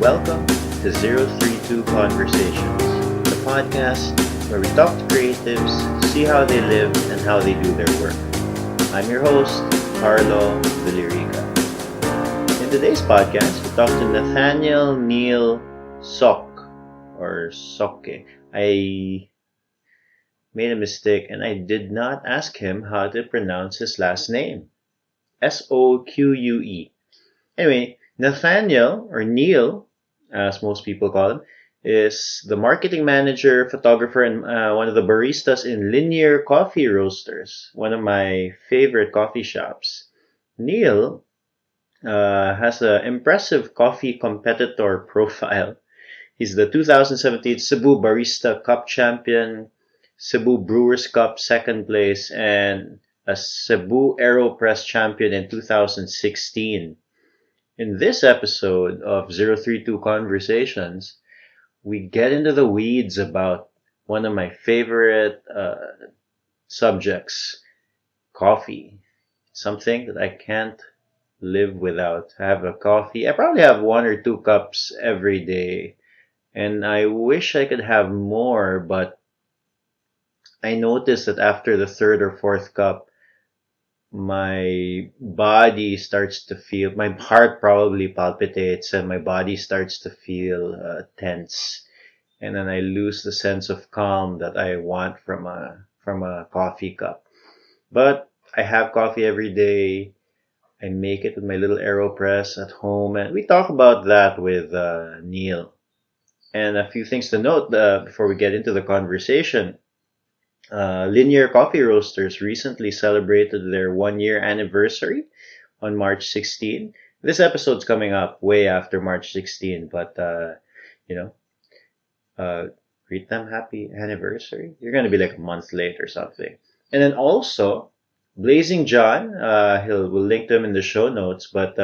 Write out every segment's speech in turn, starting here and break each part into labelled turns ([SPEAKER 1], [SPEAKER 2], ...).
[SPEAKER 1] Welcome to 032 Conversations, the podcast where we talk to creatives, see how they live, and how they do their work. I'm your host, Carlo Villarica. In today's podcast, we talk to Nathaniel Soque, or Soque. I made a mistake and I did not ask him how to pronounce his last name. Soque. Anyway, Nathaniel, or Neil, as most people call him, is the marketing manager, photographer, and one of the baristas in Linear Coffee Roasters, one of my favorite coffee shops. Neil has an impressive coffee competitor profile. He's the 2017 Cebu Barista Cup champion, Cebu Brewers Cup second place, and a Cebu aeropress champion in 2016. In this episode of 032 Conversations, we get into the weeds about one of my favorite subjects, coffee. Something that I can't live without. I have a coffee. I probably have 1 or 2 cups every day. And I wish I could have more, but I noticed that after the third or fourth cup, my body starts to feel, my heart probably palpitates and my body starts to feel tense. And then I lose the sense of calm that I want from a coffee cup. But I have coffee every day. I make it with my little aeropress at home. And we talk about that with Neil. And a few things to note before we get into the conversation. Linear Coffee Roasters recently celebrated their 1 year anniversary on March 16. This episode's coming up way after March 16, but greet them happy anniversary. You're gonna be like a month late or something. And then also Blazing John, we'll link them in the show notes, but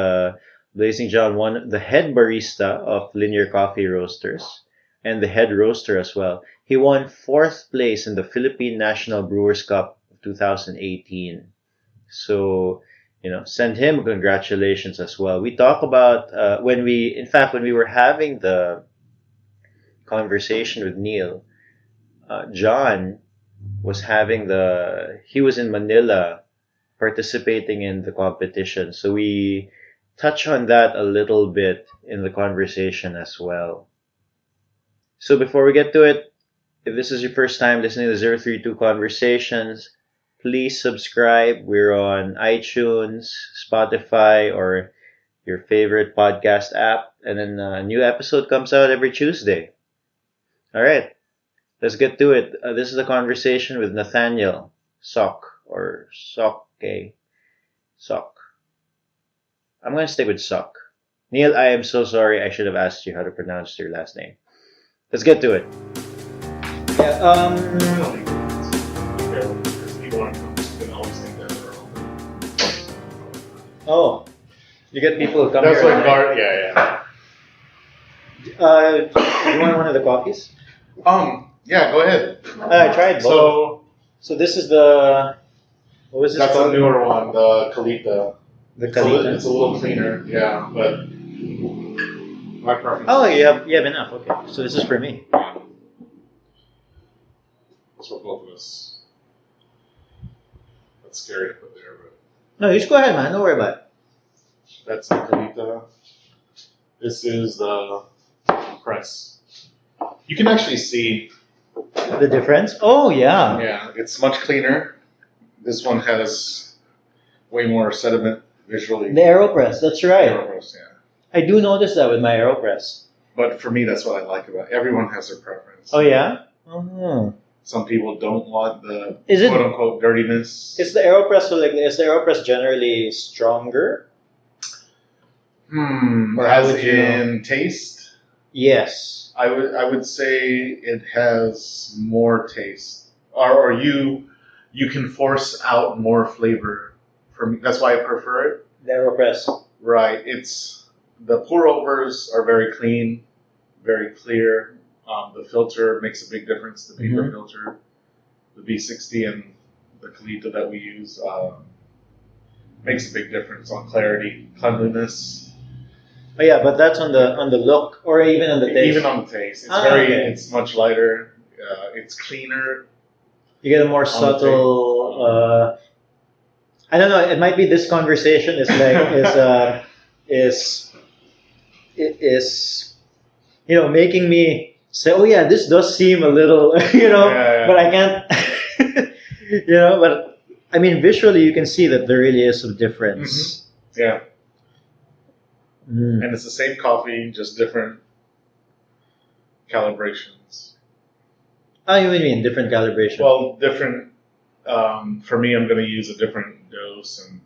[SPEAKER 1] Blazing John, the head barista of Linear Coffee Roasters and the head roaster as well. He won 4th place in the Philippine National Brewers Cup of 2018. So, send him congratulations as well. We talk about when we were having the conversation with Neil, John he was in Manila participating in the competition. So we touch on that a little bit in the conversation as well. So before we get to it, if this is your first time listening to 032 Conversations, please subscribe. We're on iTunes, Spotify, or your favorite podcast app. And then a new episode comes out every Tuesday. All right, let's get to it. This is a conversation with Nathaniel Soque, or Soque. Soque. I'm going to stick with Soque. Neil, I am so sorry. I should have asked you how to pronounce your last name. Let's get to it. Yeah, Oh, you get people who come
[SPEAKER 2] That's
[SPEAKER 1] here.
[SPEAKER 2] like bar. Yeah.
[SPEAKER 1] Do you want one of the coffees?
[SPEAKER 2] Yeah. Go ahead.
[SPEAKER 1] I tried both. So this is what was this
[SPEAKER 2] That's
[SPEAKER 1] called?
[SPEAKER 2] a newer one, the Kalita.
[SPEAKER 1] The Kalita.
[SPEAKER 2] It's a little cleaner. Yeah, but my preference.
[SPEAKER 1] Oh, you have enough. Okay, so this is for me.
[SPEAKER 2] It's for both of us. That's scary to put there, but
[SPEAKER 1] No, you just go ahead, man. Don't worry about it.
[SPEAKER 2] that's the Kalita. This is the press. You can actually see.
[SPEAKER 1] The difference? Oh, yeah.
[SPEAKER 2] Yeah, it's much cleaner. This one has way more sediment visually.
[SPEAKER 1] The aeropress. That's right.
[SPEAKER 2] Aeropress, yeah.
[SPEAKER 1] I do notice that with my aeropress.
[SPEAKER 2] But for me, that's what I like about it. Everyone has their preference.
[SPEAKER 1] Oh, yeah. Oh.
[SPEAKER 2] Some people don't want the
[SPEAKER 1] Is it-
[SPEAKER 2] quote unquote dirtiness.
[SPEAKER 1] Is the aeropress generally stronger? Or how
[SPEAKER 2] As
[SPEAKER 1] would you-
[SPEAKER 2] in taste,
[SPEAKER 1] Yes.
[SPEAKER 2] I would say it has more taste, or you can force out more flavor. For me, that's why I prefer it.
[SPEAKER 1] The aeropress.
[SPEAKER 2] Right, the pour overs are very clean, very clear. The filter makes a big difference. The paper filter, the V60 and the Kalita that we use makes a big difference on clarity, cleanliness.
[SPEAKER 1] Oh yeah, but that's on the look or even on the taste.
[SPEAKER 2] Even on the taste, it's
[SPEAKER 1] Okay.
[SPEAKER 2] it's much lighter. It's cleaner.
[SPEAKER 1] You get a more
[SPEAKER 2] On the
[SPEAKER 1] subtle. I don't know. It might be this conversation is like is is making me say, oh yeah, this does seem a little
[SPEAKER 2] Yeah,
[SPEAKER 1] but I can't but I mean visually you can see that there really is some difference.
[SPEAKER 2] yeah.
[SPEAKER 1] Mm.
[SPEAKER 2] And it's the same coffee, just different calibrations.
[SPEAKER 1] Oh, you mean different calibration?
[SPEAKER 2] Well, different. For me, I'm going to use a different dose and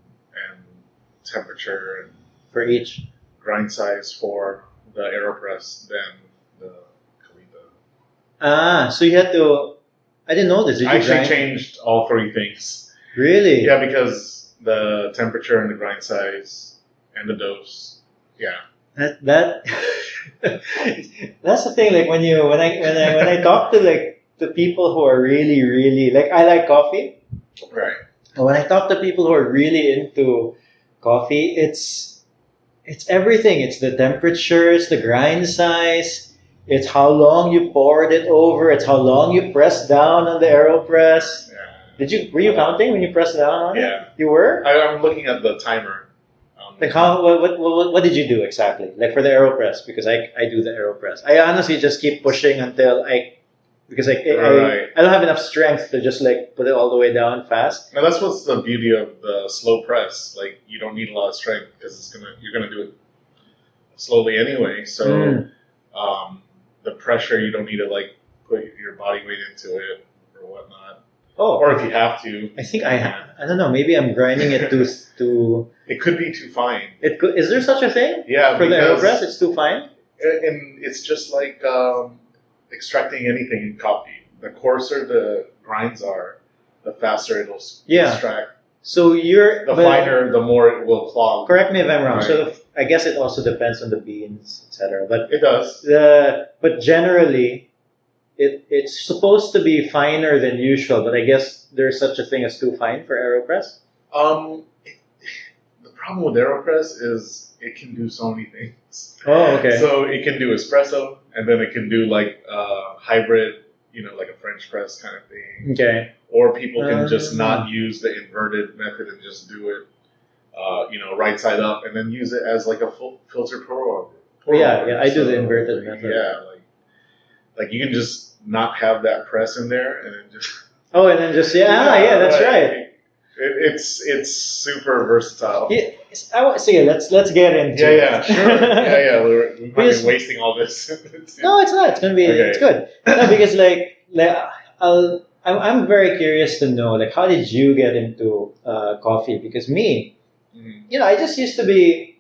[SPEAKER 2] temperature and
[SPEAKER 1] For each.
[SPEAKER 2] grind size for the aeropress than the Kalita.
[SPEAKER 1] So you had to. I didn't know this. Did
[SPEAKER 2] I
[SPEAKER 1] you
[SPEAKER 2] actually
[SPEAKER 1] grind?
[SPEAKER 2] changed all three things.
[SPEAKER 1] Really?
[SPEAKER 2] Yeah, because the temperature and the grind size and the dose. Yeah.
[SPEAKER 1] That that's the thing. Like when I talk to like the people who are really like I like coffee.
[SPEAKER 2] Right.
[SPEAKER 1] And when I talk to people who are really into coffee, it's everything. It's the temperature, it's the grind size, it's how long you poured it over, it's how long you pressed down on the aeropress.
[SPEAKER 2] Yeah.
[SPEAKER 1] Were you counting when you pressed down on it?
[SPEAKER 2] Yeah.
[SPEAKER 1] You were?
[SPEAKER 2] I'm looking at the timer.
[SPEAKER 1] Like how what did you do exactly? Like for the aeropress because I do the aeropress. I honestly just keep pushing until because
[SPEAKER 2] Right.
[SPEAKER 1] I don't have enough strength to just like put it all the way down fast.
[SPEAKER 2] Now that's what's the beauty of the slow press. Like you don't need a lot of strength because you're gonna do it slowly anyway. So
[SPEAKER 1] Mm.
[SPEAKER 2] the pressure you don't need to like put your body weight into it or whatnot.
[SPEAKER 1] Oh,
[SPEAKER 2] Or if you have to,
[SPEAKER 1] I think I don't know. Maybe I'm grinding it too.
[SPEAKER 2] it could be too fine.
[SPEAKER 1] Is there such a thing?
[SPEAKER 2] Yeah,
[SPEAKER 1] For the
[SPEAKER 2] because-
[SPEAKER 1] aeropress, it's too fine.
[SPEAKER 2] And it's just like extracting anything in coffee. The coarser the grinds are, the faster it'll
[SPEAKER 1] Yeah.
[SPEAKER 2] extract.
[SPEAKER 1] So
[SPEAKER 2] The finer, the more it will clog.
[SPEAKER 1] Correct me if I'm wrong.
[SPEAKER 2] Right.
[SPEAKER 1] So I guess it also depends on the beans, etc. But
[SPEAKER 2] It does.
[SPEAKER 1] but generally, it's supposed to be finer than usual. But I guess there's such a thing as too fine for aeropress.
[SPEAKER 2] The problem with aeropress is it can do so many things.
[SPEAKER 1] Oh, okay.
[SPEAKER 2] So it can do espresso, and then it can do like hybrid, like a French press kind of thing.
[SPEAKER 1] Okay.
[SPEAKER 2] Or people can just
[SPEAKER 1] Um.
[SPEAKER 2] not use the inverted method and just do it, right side up, and then use it as like a filter pour over.
[SPEAKER 1] Oh, yeah, I do the inverted method.
[SPEAKER 2] Yeah, like you can just not have that press in there, and then just.
[SPEAKER 1] Oh, and then just yeah, that's right.
[SPEAKER 2] It's super versatile.
[SPEAKER 1] Yeah, let's get into it.
[SPEAKER 2] Yeah, sure. Yeah. We might
[SPEAKER 1] Because-
[SPEAKER 2] be wasting all this.
[SPEAKER 1] No, it's not. It's gonna be.
[SPEAKER 2] Okay.
[SPEAKER 1] It's good. No, because I'm very curious to know like how did you get into coffee? Because me,
[SPEAKER 2] Mhm.
[SPEAKER 1] I just used to be,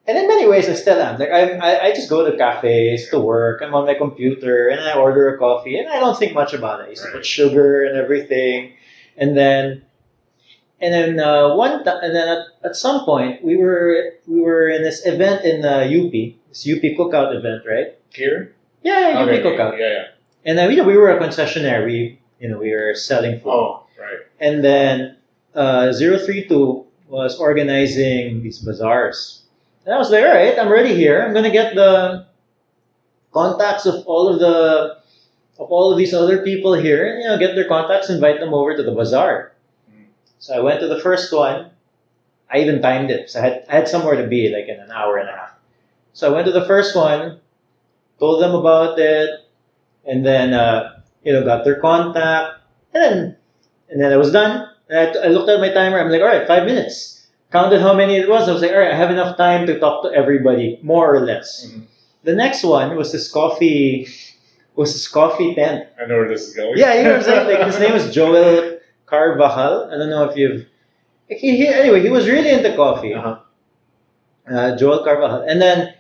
[SPEAKER 1] and in many ways I still am. Like I just go to cafes to work. I'm on my computer and I order a coffee and I don't think much about it. I used to put sugar and everything, and then at some point we were in this event in UP, this UP cookout event, right?
[SPEAKER 2] Here?
[SPEAKER 1] Yeah, UP
[SPEAKER 2] Okay.
[SPEAKER 1] cookout.
[SPEAKER 2] Yeah.
[SPEAKER 1] And then we were a concessionaire. We were selling food.
[SPEAKER 2] Oh, right.
[SPEAKER 1] And then 032 was organizing these bazaars. And I was like, all right, I'm ready here. I'm gonna get the contacts of all of these other people here. Get their contacts, invite them over to the bazaar.
[SPEAKER 2] Mm.
[SPEAKER 1] So I went to the first one. I even timed it. So I had somewhere to be like in an hour and a half. So I went to the first one, told them about it, and then got their contact, and then I was done. And I looked at my timer. I'm like, all right, 5 minutes. Counted how many it was. I was like, all right, I have enough time to talk to everybody, more or less.
[SPEAKER 2] Mhm.
[SPEAKER 1] The next one was this coffee tent.
[SPEAKER 2] I know where this is going.
[SPEAKER 1] Yeah, you know what I'm saying? Like his name is Joel Carvajal. I don't know if you've. Anyway, he was really into coffee.
[SPEAKER 2] Uh-huh.
[SPEAKER 1] Joel Carvajal, and then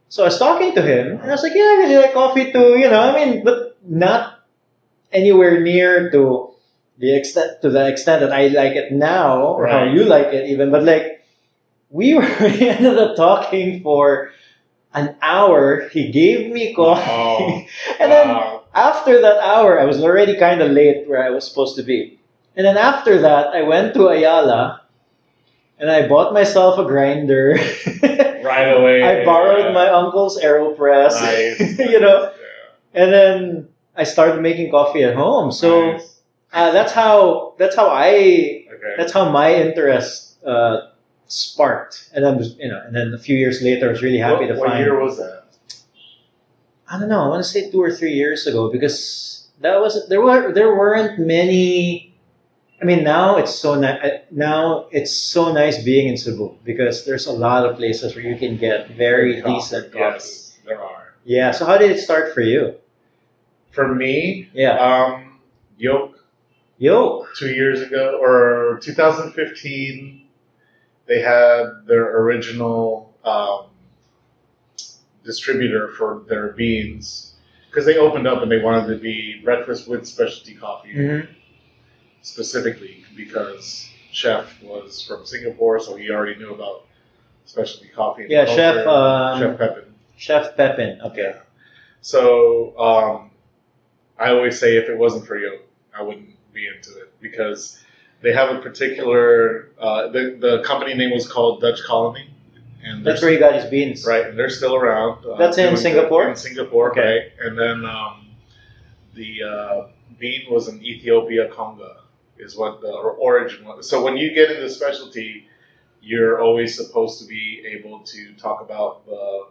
[SPEAKER 1] so I was talking to him, and I was like, yeah, I really like coffee too. But not anywhere near to the extent that I like it now, or how
[SPEAKER 2] Right.
[SPEAKER 1] you like it even. But like we ended up talking for an hour. He gave me coffee,
[SPEAKER 2] Oh,
[SPEAKER 1] and then
[SPEAKER 2] wow.
[SPEAKER 1] after that hour, I was already kind of late where I was supposed to be. And then after that, I went to Ayala and I bought myself a grinder.
[SPEAKER 2] Right away.
[SPEAKER 3] I borrowed my uncle's aeropress,
[SPEAKER 2] Nice.
[SPEAKER 3] you know,
[SPEAKER 2] Yeah.
[SPEAKER 3] and then I started making coffee at home. So
[SPEAKER 2] Nice.
[SPEAKER 3] that's how
[SPEAKER 2] Okay.
[SPEAKER 3] my interest sparked. And then and then a few years later, I was really happy to
[SPEAKER 2] What
[SPEAKER 3] find.
[SPEAKER 2] year was that?
[SPEAKER 3] I don't know. I want to say 2 or 3 years ago because there weren't many. I mean, now it's so nice being in Cebu because there's a lot of places where you can get very
[SPEAKER 2] Good
[SPEAKER 3] decent coffee.
[SPEAKER 2] Yes, there are.
[SPEAKER 3] Yeah. So how did it start for you?
[SPEAKER 2] For me,
[SPEAKER 3] Yeah.
[SPEAKER 2] Yoke
[SPEAKER 3] Yo.
[SPEAKER 2] 2 years ago or 2015, they had their original distributor for their beans because they opened up and they wanted to be breakfast with specialty coffee
[SPEAKER 3] Mm-hmm.
[SPEAKER 2] specifically because Chef was from Singapore, so he already knew about specialty coffee and
[SPEAKER 3] Yeah,
[SPEAKER 2] culture. Chef Pepin.
[SPEAKER 3] Chef Pepin. Okay.
[SPEAKER 2] Yeah. So I always say if it wasn't for Yoke, I wouldn't be into it because they have a particular. The company name was called Dutch Colony, and
[SPEAKER 3] That's where he got his beans.
[SPEAKER 2] right, and they're still around.
[SPEAKER 3] That's in
[SPEAKER 2] doing
[SPEAKER 3] Singapore?
[SPEAKER 2] good in Singapore,
[SPEAKER 3] Okay.
[SPEAKER 2] right? And then the bean was in Ethiopia Conga, is what the origin was. So when you get into specialty, you're always supposed to be able to talk about the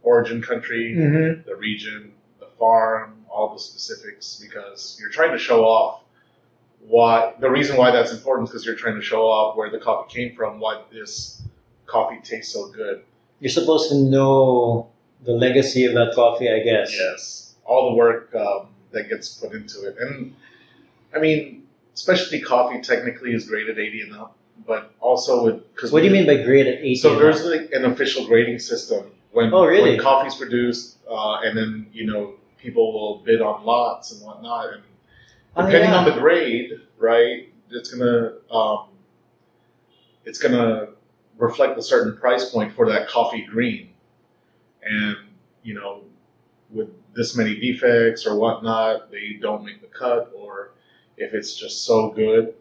[SPEAKER 2] origin country,
[SPEAKER 3] Mm-hmm.
[SPEAKER 2] the region, the farm, all the specifics, because you're trying to show off the reason why that's important is because you're trying to show off where the coffee came from, why this coffee tastes so good.
[SPEAKER 3] You're supposed to know the legacy of that coffee, I guess.
[SPEAKER 2] Yes, all the work that gets put into it, and I mean, specialty coffee technically is graded 80 and up, but also because
[SPEAKER 3] What do you mean by grade at 80?
[SPEAKER 2] so there's like an official grading system when
[SPEAKER 3] really?
[SPEAKER 2] when coffee's produced, and then people will bid on lots and whatnot, and depending on the grade, right, it's gonna reflect a certain price point for that coffee green, and with this many defects or whatnot, they don't make the cut, or if it's just so good,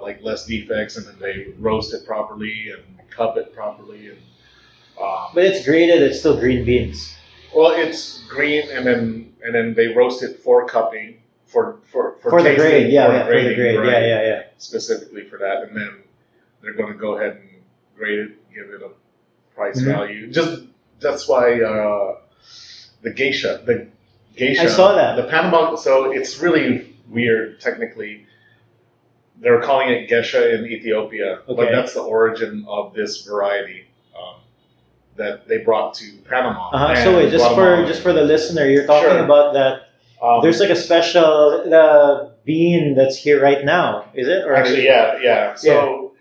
[SPEAKER 2] like less defects, and then they roast it properly and cup it properly, and
[SPEAKER 3] But it's graded. It's still green beans.
[SPEAKER 2] well, it's green, and then they roast it for cupping for
[SPEAKER 3] For the
[SPEAKER 2] tasting,
[SPEAKER 3] grade, yeah,
[SPEAKER 2] for the
[SPEAKER 3] yeah, for the
[SPEAKER 2] grading,
[SPEAKER 3] grade,
[SPEAKER 2] right,
[SPEAKER 3] yeah.
[SPEAKER 2] specifically for that, and then they're going to go ahead and grade it, give it a price
[SPEAKER 3] Mhm.
[SPEAKER 2] value. Just that's why the geisha,
[SPEAKER 3] I saw that.
[SPEAKER 2] the Panama. So it's really weird. Technically, they're calling it geisha in Ethiopia, but
[SPEAKER 3] Okay.
[SPEAKER 2] that's the origin of this variety that they brought to Panama. and
[SPEAKER 3] So wait,
[SPEAKER 2] Guatemala.
[SPEAKER 3] just for the listener, you're talking
[SPEAKER 2] Sure.
[SPEAKER 3] about that. There's like a special bean that's here right now, is it? Or
[SPEAKER 2] actually, yeah. So,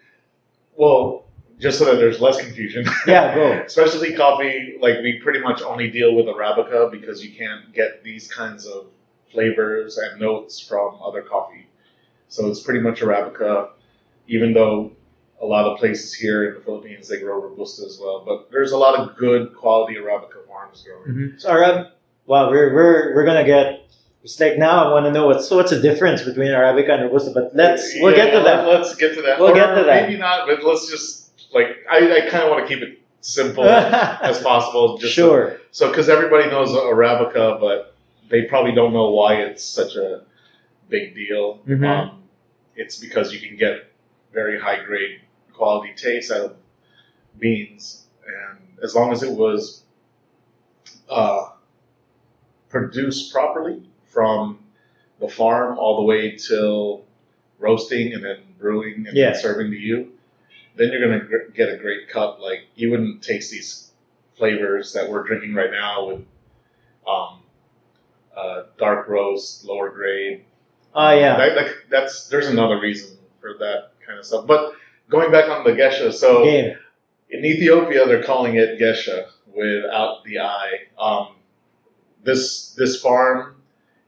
[SPEAKER 2] well, just so that there's less confusion.
[SPEAKER 3] Yeah, go.
[SPEAKER 2] Specialty coffee, like we pretty much only deal with Arabica because you can't get these kinds of flavors and notes from other coffee. So it's pretty much Arabica, even though a lot of places here in the Philippines they grow Robusta as well. But there's a lot of good quality Arabica farms growing.
[SPEAKER 3] Mm-hmm. So wow, we're gonna get. It's like now I want to know what's the difference between Arabica and Robusta, but we'll get to that.
[SPEAKER 2] Let's get to that.
[SPEAKER 3] We'll get to that.
[SPEAKER 2] Maybe not, but let's just I kind of want to keep it simple as possible. Just
[SPEAKER 3] Sure.
[SPEAKER 2] So because everybody knows Arabica, but they probably don't know why it's such a big deal.
[SPEAKER 3] Mhm.
[SPEAKER 2] It's because you can get very high grade quality taste out of beans, and as long as it was produced properly from the farm all the way till roasting and then brewing and
[SPEAKER 3] Yeah.
[SPEAKER 2] then serving to you, then you're going to get a great cup. Like you wouldn't taste these flavors that we're drinking right now with dark roast, lower grade.
[SPEAKER 3] Yeah.
[SPEAKER 2] There's another reason for that kind of stuff. But going back on the geisha, so
[SPEAKER 3] Game.
[SPEAKER 2] in Ethiopia they're calling it geisha without the I. This farm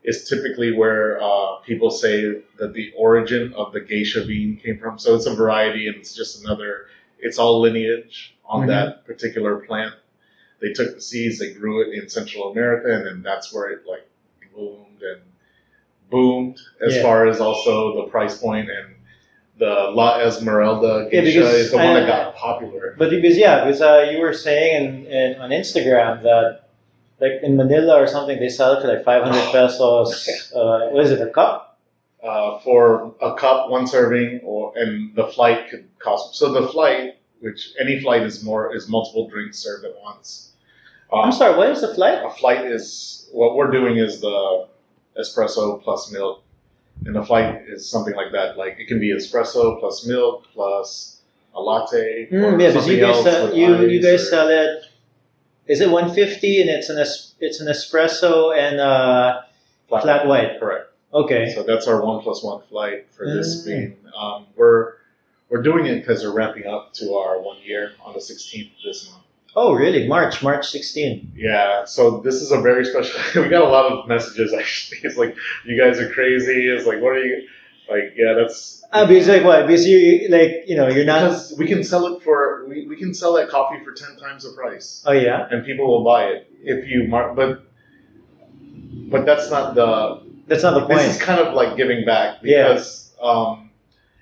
[SPEAKER 2] is typically where people say that the origin of the geisha bean came from. So it's a variety, and it's just it's all lineage on that particular plant. They took the seeds, they grew it in Central America, and then that's where it bloomed and boomed as far as also the price point. And the La Esmeralda
[SPEAKER 3] Yeah,
[SPEAKER 2] geisha
[SPEAKER 3] because
[SPEAKER 2] is the one that got popular.
[SPEAKER 3] But because you were saying on Instagram that like in Manila or something they sell it for like 500 pesos. What is it, a cup?
[SPEAKER 2] For a cup, one serving, and the flight could cost. So the flight, which any flight is multiple drinks served at once.
[SPEAKER 3] I'm sorry, what is the flight?
[SPEAKER 2] A flight is what we're doing is the espresso plus milk, and the flight is something like that. Like it can be espresso plus milk plus a latte. Or
[SPEAKER 3] Yeah, because
[SPEAKER 2] something
[SPEAKER 3] you guys
[SPEAKER 2] else with
[SPEAKER 3] you
[SPEAKER 2] ice
[SPEAKER 3] guys
[SPEAKER 2] or-
[SPEAKER 3] sell it. Is it 150 and it's an espresso and flat white?
[SPEAKER 2] Correct.
[SPEAKER 3] Okay.
[SPEAKER 2] So that's our 1+1 flight for this
[SPEAKER 3] Mm.
[SPEAKER 2] being. We're doing it because we're ramping up to our 1 year on the 16th this month.
[SPEAKER 3] Oh, really? March 16.
[SPEAKER 2] Yeah, so this is a very special. We got a lot of messages actually. It's like you guys are crazy. It's like what are you like? Yeah, that's
[SPEAKER 3] Because like what? Because you like you're not.
[SPEAKER 2] because we can sell it for we can sell that coffee for 10 times the price,
[SPEAKER 3] Oh yeah.
[SPEAKER 2] and people will buy it if you mark. But that's not the.
[SPEAKER 3] That's not the point.
[SPEAKER 2] This is kind of like giving back because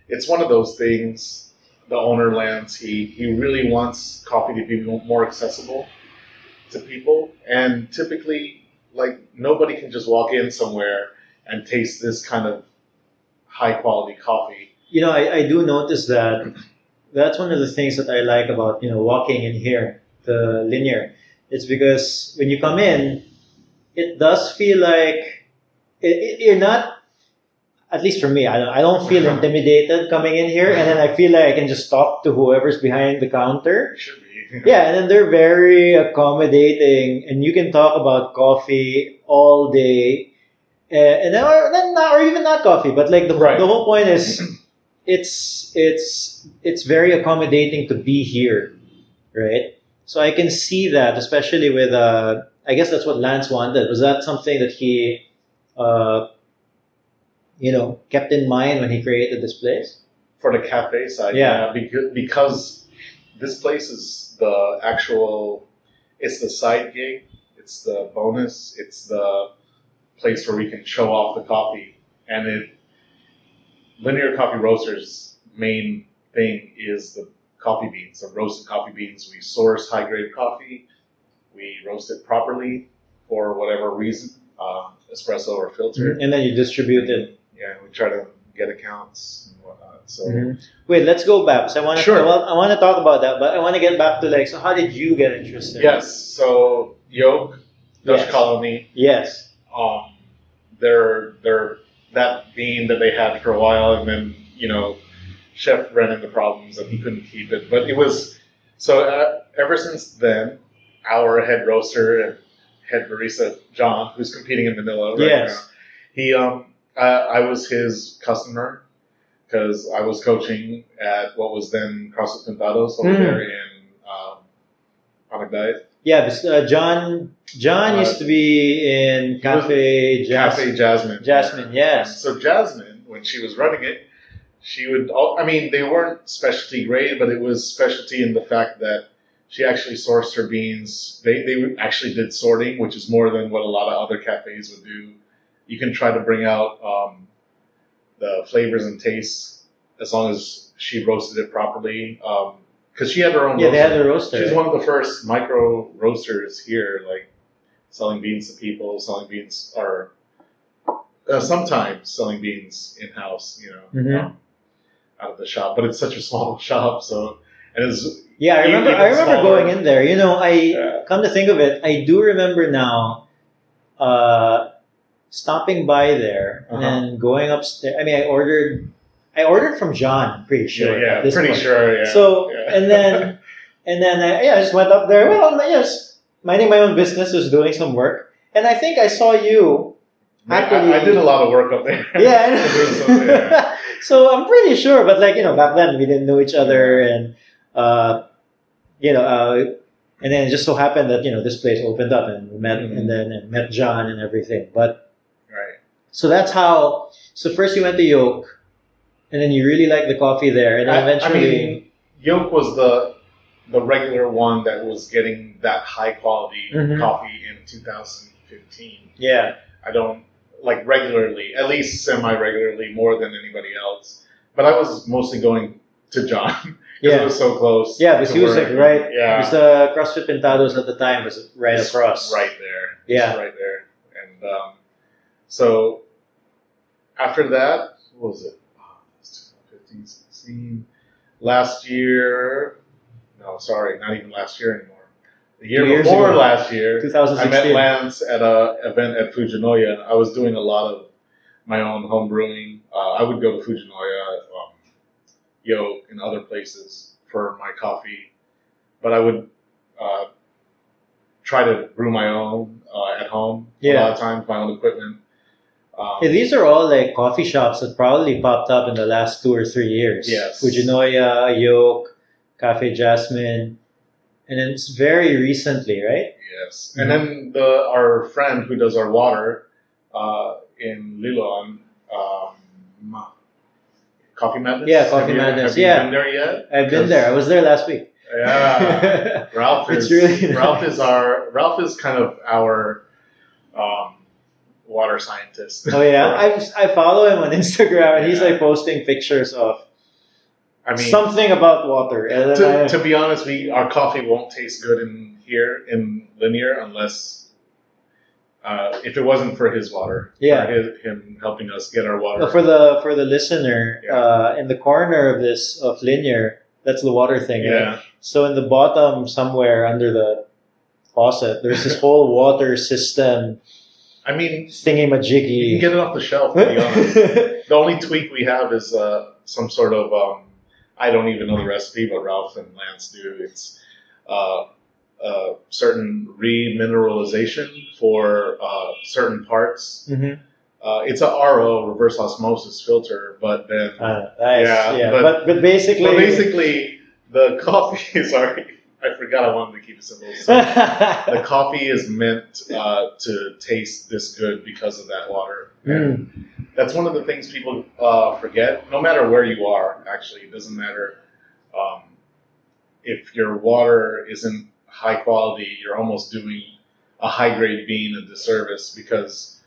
[SPEAKER 2] it's one of those things. The owner Lance, he really wants coffee to be more accessible to people, and typically, like nobody can just walk in somewhere and taste this kind of high quality coffee.
[SPEAKER 3] I do notice that. That's one of the things that I like about walking in here, the linear. It's because when you come in, it does feel like you're not. At least for me, I don't feel intimidated coming in here, and then I feel like I can just talk to whoever's behind the counter.
[SPEAKER 2] It should be.
[SPEAKER 3] Yeah, and then they're very accommodating, and you can talk about coffee all day, and or even not coffee, but like
[SPEAKER 2] Right.
[SPEAKER 3] the whole point is, it's very accommodating to be here, right? So I can see that, especially with I guess that's what Lance wanted. Was that something that he uh, kept in mind when he created this place?
[SPEAKER 2] For the cafe side,
[SPEAKER 3] Yeah.
[SPEAKER 2] because this place is the actual, it's the side gig, it's the bonus, it's the place where we can show off the coffee, and Linear Coffee Roasters' main thing is the coffee beans, the roasted coffee beans. We source high grade coffee, we roast it properly for whatever reason, espresso or filter.
[SPEAKER 3] And then you distribute it.
[SPEAKER 2] Yeah, we try to get accounts and whatnot. So
[SPEAKER 3] Wait, let's go back. So I want to
[SPEAKER 2] Sure.
[SPEAKER 3] I want to talk about that, but I want to get back to like, so how did you get interested?
[SPEAKER 2] yes, so Yoke, Dutch
[SPEAKER 3] Yes.
[SPEAKER 2] Colony,
[SPEAKER 3] Yes.
[SPEAKER 2] they're that bean that they had for a while, and then Chef ran into problems and he couldn't keep it. But it was so ever since then, our head roaster and head barista John, who's competing in Manila right
[SPEAKER 3] Yes.
[SPEAKER 2] now, he I was his customer because I was coaching at what was then CrossFit Pintados over there in Panagdayat.
[SPEAKER 3] Yeah, but, John used to be in Cafe
[SPEAKER 2] Cafe Jasmine.
[SPEAKER 3] Jasmine, yes.
[SPEAKER 2] So Jasmine, when she was running it, she would. I mean, they weren't specialty grade, but it was specialty in the fact that she actually sourced her beans. They actually did sorting, which is more than what a lot of other cafes would do. You can try to bring out the flavors and tastes as long as she roasted it properly. Because she had her own.
[SPEAKER 3] Yeah,
[SPEAKER 2] roaster.
[SPEAKER 3] they had the roaster.
[SPEAKER 2] She's one of the first micro roasters here, like selling beans to people, selling beans, or sometimes selling beans in house, out of the shop. But it's such a small shop, so and it's
[SPEAKER 3] Yeah, I remember.
[SPEAKER 2] even
[SPEAKER 3] I remember
[SPEAKER 2] smaller.
[SPEAKER 3] going in there. Come to think of it, I do remember now, stopping by there and then going upstairs. I mean, I ordered from John. I'm pretty sure.
[SPEAKER 2] Yeah,
[SPEAKER 3] at this
[SPEAKER 2] pretty
[SPEAKER 3] point.
[SPEAKER 2] sure. Yeah.
[SPEAKER 3] So
[SPEAKER 2] yeah.
[SPEAKER 3] and then I just went up there. Well, yes, minding my own business, was doing some work, and I think I saw you.
[SPEAKER 2] I did a lot of work up there.
[SPEAKER 3] Yeah, I know.
[SPEAKER 2] Yeah.
[SPEAKER 3] So I'm pretty sure, but back then we didn't know each other, and and then it just so happened that this place opened up, and we met,
[SPEAKER 2] Mhm.
[SPEAKER 3] and then met John and everything. But
[SPEAKER 2] Right.
[SPEAKER 3] so that's how. So first you went to Yoke, and then you really liked the coffee there, and then eventually.
[SPEAKER 2] Yoke was the regular one that was getting that high quality
[SPEAKER 3] Mhm.
[SPEAKER 2] coffee in 2015.
[SPEAKER 3] Yeah.
[SPEAKER 2] I don't regularly, at least semi regularly, more than anybody else. but I was mostly going to John because
[SPEAKER 3] Yeah.
[SPEAKER 2] it was so close.
[SPEAKER 3] Yeah, because
[SPEAKER 2] to
[SPEAKER 3] he was
[SPEAKER 2] where-
[SPEAKER 3] like right.
[SPEAKER 2] Yeah.
[SPEAKER 3] Because the CrossFit Pintados at the time was right
[SPEAKER 2] It's
[SPEAKER 3] across.
[SPEAKER 2] right there.
[SPEAKER 3] Yeah.
[SPEAKER 2] It's right there. And so after that, what was it? Oh, it's 2015, 16. Last year, no, sorry, not even last year anymore. The year
[SPEAKER 3] 2 years
[SPEAKER 2] before
[SPEAKER 3] ago.
[SPEAKER 2] last year, I
[SPEAKER 3] 2016.
[SPEAKER 2] met Lance at an event at Fujinoya. I was doing a lot of my own home brewing. I would go to Fujinoya, Yo, and other places for my coffee, but I would try to brew my own at home. A lot of times, my own equipment.
[SPEAKER 3] Yeah, these are all like coffee shops that probably popped up in the last 2 or 3 years.
[SPEAKER 2] Yes.
[SPEAKER 3] Fujinoya, Yoke, Cafe Jasmine, and then it's very recently, right?
[SPEAKER 2] Yes, and then our friend who does our water in Lilon, Coffee Madness.
[SPEAKER 3] Yeah, Coffee Madness.
[SPEAKER 2] Have you
[SPEAKER 3] Yeah.
[SPEAKER 2] been there yet?
[SPEAKER 3] I've been there. I was there last week.
[SPEAKER 2] Yeah, Ralph
[SPEAKER 3] It's
[SPEAKER 2] is
[SPEAKER 3] really
[SPEAKER 2] Ralph
[SPEAKER 3] nice.
[SPEAKER 2] is Ralph is kind of our water scientist.
[SPEAKER 3] Oh yeah, I follow him on Instagram, and he's
[SPEAKER 2] Yeah.
[SPEAKER 3] like posting pictures of
[SPEAKER 2] I mean,
[SPEAKER 3] something about water. And then
[SPEAKER 2] to be honest, our coffee won't taste good in here in Linear unless if it wasn't for his water.
[SPEAKER 3] Yeah.
[SPEAKER 2] For him helping us get our water.
[SPEAKER 3] for the listener, in the corner of this of Linear, that's the water thing, right?
[SPEAKER 2] Yeah.
[SPEAKER 3] So in the bottom somewhere under the faucet, there's this whole water system
[SPEAKER 2] I mean,
[SPEAKER 3] thingy-majiggy.
[SPEAKER 2] you can get it off the shelf, to be honest. The only tweak we have is some sort of, I don't even know the recipe, but Ralph and Lance do. It's certain remineralization for certain parts.
[SPEAKER 3] Mm-hmm.
[SPEAKER 2] It's a RO, reverse osmosis filter, but then
[SPEAKER 3] Nice.
[SPEAKER 2] Yeah,
[SPEAKER 3] But basically,
[SPEAKER 2] basically the coffee. Sorry, I forgot I wanted to keep it simple. So the coffee is meant to taste this good because of that water. And that's one of the things people forget. No matter where you are, actually, it doesn't matter if your water isn't high quality. You're almost doing a high grade bean a disservice because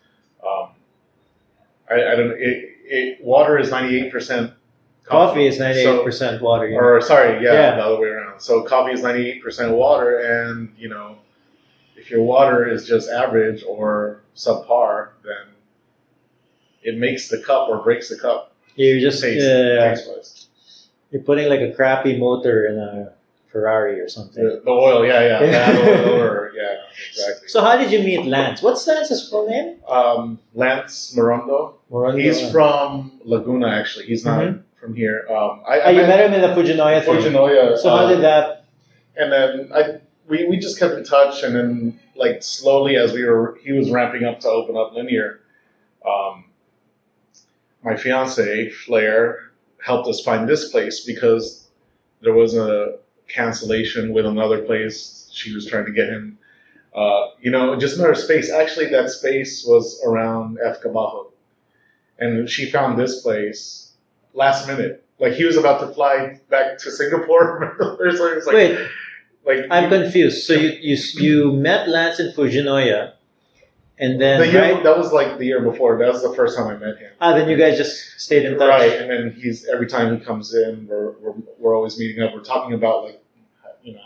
[SPEAKER 2] I don't. Water is 98%.
[SPEAKER 3] Coffee is 98% water. Yeah.
[SPEAKER 2] Or sorry,
[SPEAKER 3] Yeah.
[SPEAKER 2] the other way around. So coffee is 98% water, and if your water is just average or subpar, then it makes the cup or breaks the cup.
[SPEAKER 3] You're just
[SPEAKER 2] Taste-wise.
[SPEAKER 3] you're putting like a crappy motor in a Ferrari or something.
[SPEAKER 2] The oil, bad oil, or exactly.
[SPEAKER 3] So how did you meet Lance? What's Lance's full name?
[SPEAKER 2] Lance Morondo.
[SPEAKER 3] Morondo.
[SPEAKER 2] He's from Laguna, actually. He's not from here.
[SPEAKER 3] You met him in the Fujinoya thing.
[SPEAKER 2] Fujinoya.
[SPEAKER 3] So how did that?
[SPEAKER 2] And then we just kept in touch, and then like slowly as he was ramping up to open up Linear. My fiance Flair helped us find this place because there was a cancellation with another place. She was trying to get him, just another space. Actually, that space was around F. Cabajo. And she found this place last minute. Like, he was about to fly back to Singapore. It's like,
[SPEAKER 3] Wait, I'm confused. So you met Lance in Fujinoya, and then
[SPEAKER 2] that was like the year before. That was the first time I met him.
[SPEAKER 3] Then you guys just stayed in touch.
[SPEAKER 2] Right, and then every time he comes in, we're always meeting up. We're talking about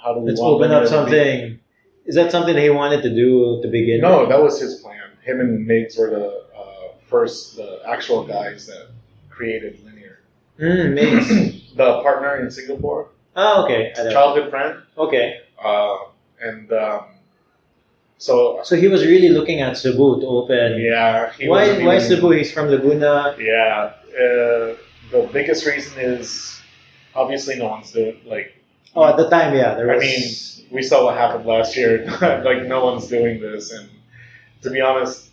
[SPEAKER 2] how do we
[SPEAKER 3] Let's
[SPEAKER 2] want
[SPEAKER 3] open
[SPEAKER 2] Linear
[SPEAKER 3] up
[SPEAKER 2] to be.
[SPEAKER 3] something. Is that something that he wanted to do to begin with?
[SPEAKER 2] No, that was his plan. Him and Migs were the actual guys that created Linear.
[SPEAKER 3] Migs.
[SPEAKER 2] The partner in Singapore.
[SPEAKER 3] Oh, okay.
[SPEAKER 2] Childhood friend.
[SPEAKER 3] Okay.
[SPEAKER 2] So
[SPEAKER 3] he was really looking at Cebu to open.
[SPEAKER 2] Yeah.
[SPEAKER 3] Why Cebu? He's from Laguna.
[SPEAKER 2] Yeah. The biggest reason is obviously no one's doing
[SPEAKER 3] at the time, yeah. There was,
[SPEAKER 2] we saw what happened last year. Like, no one's doing this, and to be honest,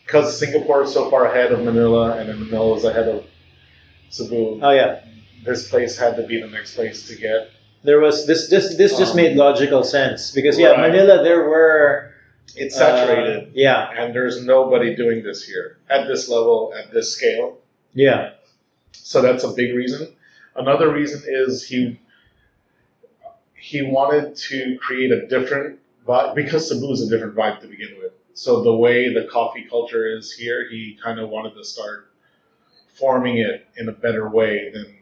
[SPEAKER 2] because Singapore is so far ahead of Manila, and then Manila is ahead of Cebu.
[SPEAKER 3] Oh yeah.
[SPEAKER 2] This place had to be the next place to get.
[SPEAKER 3] There was this just made logical sense because
[SPEAKER 2] Right.
[SPEAKER 3] Manila there were.
[SPEAKER 2] It's saturated.
[SPEAKER 3] Yeah.
[SPEAKER 2] And there's nobody doing this here at this level, at this scale.
[SPEAKER 3] Yeah.
[SPEAKER 2] So that's a big reason. Another reason is he wanted to create a different vibe, because Cebu is a different vibe to begin with. So the way the coffee culture is here, he kind of wanted to start forming it in a better way than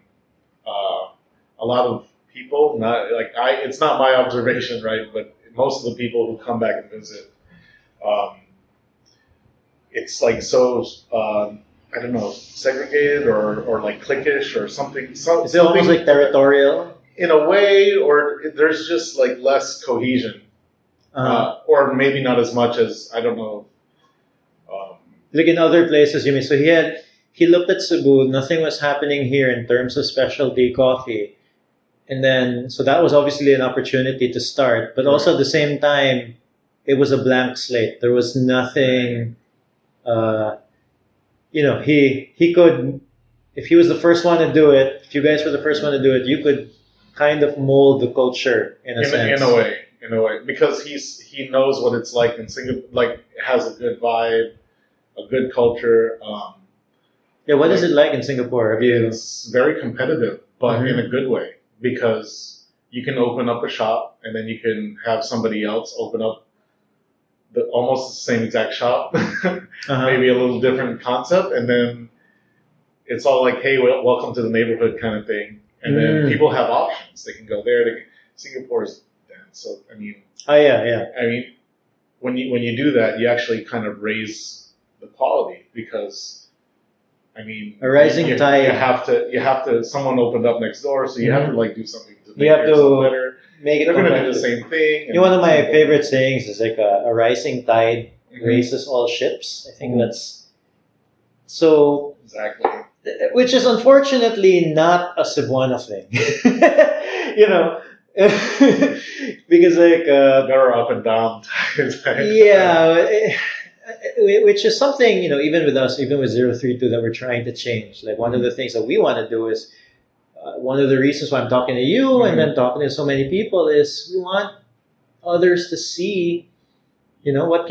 [SPEAKER 2] a lot of people. Not like it's not my observation, right? But most of the people who come back and visit, um, it's like so. I don't know, segregated or like cliquish or something.
[SPEAKER 3] Is it almost
[SPEAKER 2] Something
[SPEAKER 3] like territorial?
[SPEAKER 2] in a way, or there's just like less cohesion, or maybe not as much as I don't know. Um,
[SPEAKER 3] Like in other places, you mean? So he looked at Cebu. Nothing was happening here in terms of specialty coffee, and then so that was obviously an opportunity to start. But also at the same time, it was a blank slate. There was nothing. Uh, he could, if he was the first one to do it, if you guys were the first one to do it, you could kind of mold the culture in a sense.
[SPEAKER 2] in a way, because he knows what it's like in Singapore. Like, has a good vibe, a good culture.
[SPEAKER 3] Yeah, what is it like in Singapore? Have you?
[SPEAKER 2] It's very competitive, but in a good way, because you can open up a shop and then you can have somebody else open up almost the same exact shop, maybe a little different concept, and then it's all like, hey, welcome to the neighborhood kind of thing. And then people have options. They can go there. Singapore's dense, so I mean.
[SPEAKER 3] Oh yeah.
[SPEAKER 2] I mean, when you do that, you actually kind of raise the quality, because, I mean,
[SPEAKER 3] a rising tide.
[SPEAKER 2] You have to. Someone opened up next door, so you have to like do something to make
[SPEAKER 3] yourself
[SPEAKER 2] better.
[SPEAKER 3] Make it.
[SPEAKER 2] They're going to do the same thing.
[SPEAKER 3] One of my favorite sayings is like a rising tide raises all ships. I think that's so.
[SPEAKER 2] Exactly.
[SPEAKER 3] Which is unfortunately not a Cebuana thing, because like
[SPEAKER 2] there are up and down times.
[SPEAKER 3] Yeah, which is something even with us, even with 032, that we're trying to change. Like one of the things that we want to do is one of the reasons why I'm talking to you and then talking to so many people is we want others to see. What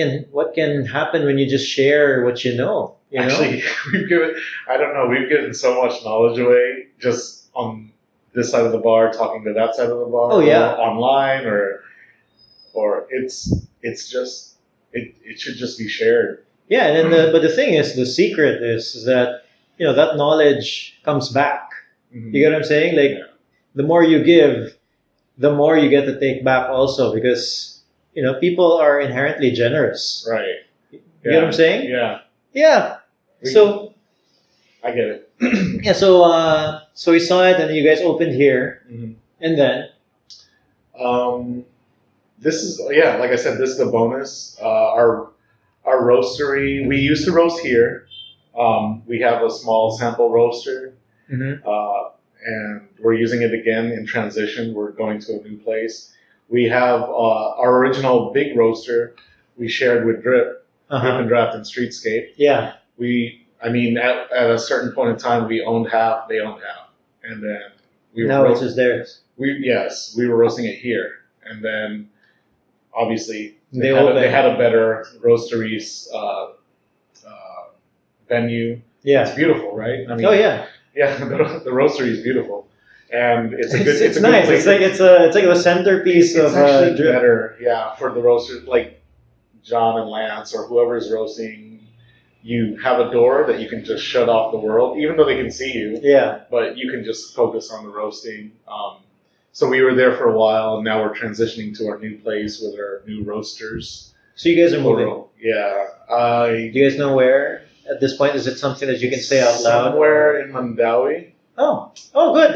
[SPEAKER 3] can happen when you just share what you know.
[SPEAKER 2] Actually, we've given so much knowledge away just on this side of the bar, talking to that side of the bar,
[SPEAKER 3] or
[SPEAKER 2] online, or it's just it should just be shared.
[SPEAKER 3] Yeah, and then but the thing is, the secret is that that knowledge comes back. You get what I'm saying? Like the more you give, the more you get to take back also, because people are inherently generous.
[SPEAKER 2] Right.
[SPEAKER 3] You get what I'm saying?
[SPEAKER 2] Yeah.
[SPEAKER 3] Yeah. So
[SPEAKER 2] I get it.
[SPEAKER 3] yeah. So we saw it, and you guys opened here, and then
[SPEAKER 2] this is like I said, this is the bonus. Our roastery. We used to roast here. We have a small sample roaster, and we're using it again in transition. We're going to a new place. We have our original big roaster we shared with Drip and Draft and Streetscape.
[SPEAKER 3] Yeah.
[SPEAKER 2] At a certain point in time, we owned half, they owned half. And then
[SPEAKER 3] now it's just theirs.
[SPEAKER 2] We were roasting it here. And then, obviously, they had a better roastery venue.
[SPEAKER 3] Yeah.
[SPEAKER 2] It's beautiful, right?
[SPEAKER 3] Yeah.
[SPEAKER 2] Yeah, the roastery is beautiful. And it's
[SPEAKER 3] nice. It's like the centerpiece of
[SPEAKER 2] actually
[SPEAKER 3] Drip.
[SPEAKER 2] Better, yeah, for the roasters like John and Lance or whoever's roasting. You have a door that you can just shut off the world, even though they can see you.
[SPEAKER 3] Yeah.
[SPEAKER 2] But you can just focus on the roasting. So we were there for a while, and now we're transitioning to our new place with our new roasters.
[SPEAKER 3] So you guys are moving.
[SPEAKER 2] Yeah.
[SPEAKER 3] Do you guys know where? At this point, is it something that you can say out loud?
[SPEAKER 2] Somewhere in Mandawi.
[SPEAKER 3] Oh, good.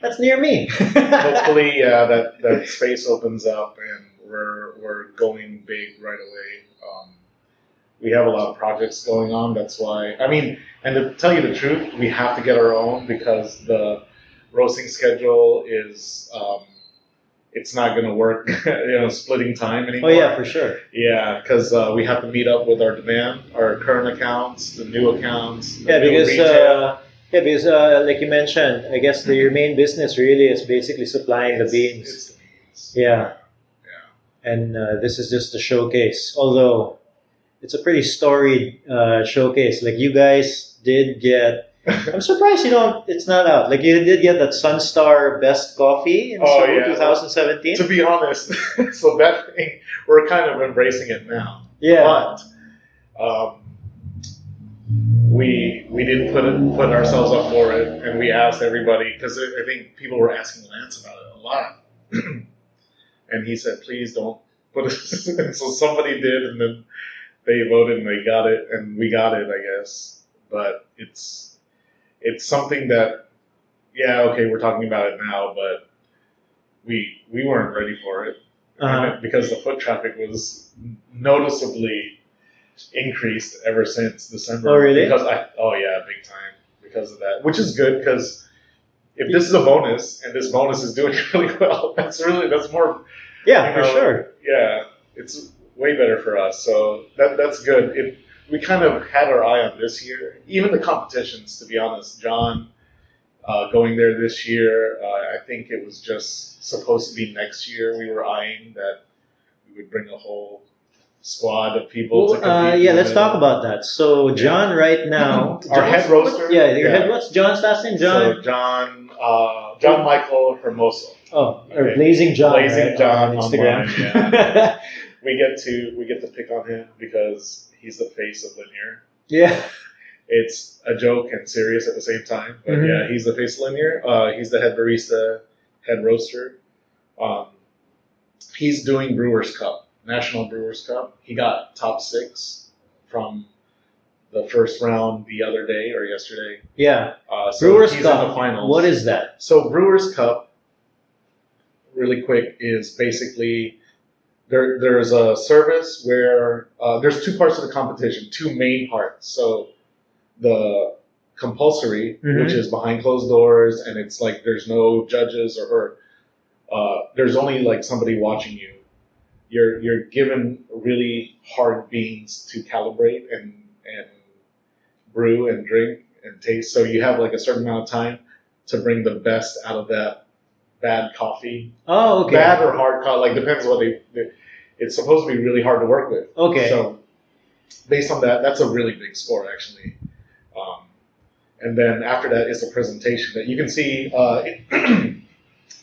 [SPEAKER 3] That's near me.
[SPEAKER 2] Hopefully, that space opens up and we're going big right away. We have a lot of projects going on. That's why. And to tell you the truth, we have to get our own because the roasting schedule is it's not going to work. Splitting time anymore.
[SPEAKER 3] Oh yeah, for sure.
[SPEAKER 2] Yeah, because we have to meet up with our demand, our current accounts, the new accounts.
[SPEAKER 3] Because like you mentioned, I guess your main business really is basically supplying the beans.
[SPEAKER 2] It's the beans.
[SPEAKER 3] Yeah. And this is just a showcase. Although it's a pretty storied showcase. Like you guys did get. I'm surprised it's not out. Like you did get that Sunstar Best Coffee in Cebu 2017.
[SPEAKER 2] To be honest, so that thing we're kind of embracing it now.
[SPEAKER 3] Yeah.
[SPEAKER 2] But we didn't put ourselves up for it, and we asked everybody because I think people were asking Lance about it a lot, and he said, "Please don't put it." And so somebody did, and then they voted and they got it, and we got it, I guess. But it's something that, yeah, okay, we're talking about it now, but we weren't ready for it because the foot traffic was noticeably increased ever since December.
[SPEAKER 3] Oh, really?
[SPEAKER 2] Oh yeah, big time because of that, which is good because if this is a bonus and this bonus is doing really well, that's more.
[SPEAKER 3] Yeah, for sure.
[SPEAKER 2] Yeah, it's way better for us. So that's good. We kind of had our eye on this year, even the competitions. To be honest, John going there this year, I think it was just supposed to be next year. We were eyeing that we would bring a whole squad of people to compete.
[SPEAKER 3] Yeah, let's talk about that. So John, right now,
[SPEAKER 2] our head roaster.
[SPEAKER 3] Yeah, your head. What's John's last name? John.
[SPEAKER 2] So John Michael Hermoso.
[SPEAKER 3] Oh, or Blazing John.
[SPEAKER 2] Blazing
[SPEAKER 3] right?
[SPEAKER 2] John
[SPEAKER 3] on Instagram.
[SPEAKER 2] Online, yeah. we get to pick on him because he's the face of Linear.
[SPEAKER 3] Yeah.
[SPEAKER 2] It's a joke and serious at the same time, but yeah, he's the face of Linear. He's the head barista, head roaster. He's doing Brewers Cup, National Brewers Cup. He got top 6 from the first round the other day or yesterday.
[SPEAKER 3] Yeah.
[SPEAKER 2] So
[SPEAKER 3] Brewers
[SPEAKER 2] he's
[SPEAKER 3] Cup.
[SPEAKER 2] in the finals.
[SPEAKER 3] What is that?
[SPEAKER 2] So Brewers Cup, really quick, is basically there's a service where there's 2 parts of the competition, 2 main parts. So the compulsory, which is behind closed doors, and it's like there's no judges or there's only like somebody watching you. You're given really hard beans to calibrate and brew and drink and taste. So you have like a certain amount of time to bring the best out of that bad coffee.
[SPEAKER 3] Oh, okay.
[SPEAKER 2] Bad or hard coffee, like depends what they. It's supposed to be really hard to work with.
[SPEAKER 3] Okay.
[SPEAKER 2] So based on that, that's a really big score actually. And then after that is a presentation that you can see.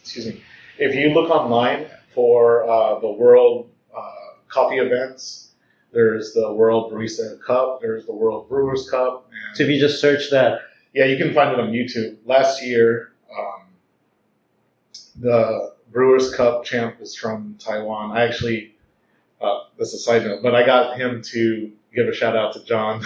[SPEAKER 2] Excuse me. If you look online for the World Coffee events, there's the World Barista Cup, there's the World Brewers Cup. And
[SPEAKER 3] so if you just search that.
[SPEAKER 2] Yeah, you can find it on YouTube. Last year, the Brewers Cup champ is from Taiwan. I actually, that's a side note, but I got him to give a shout out to John.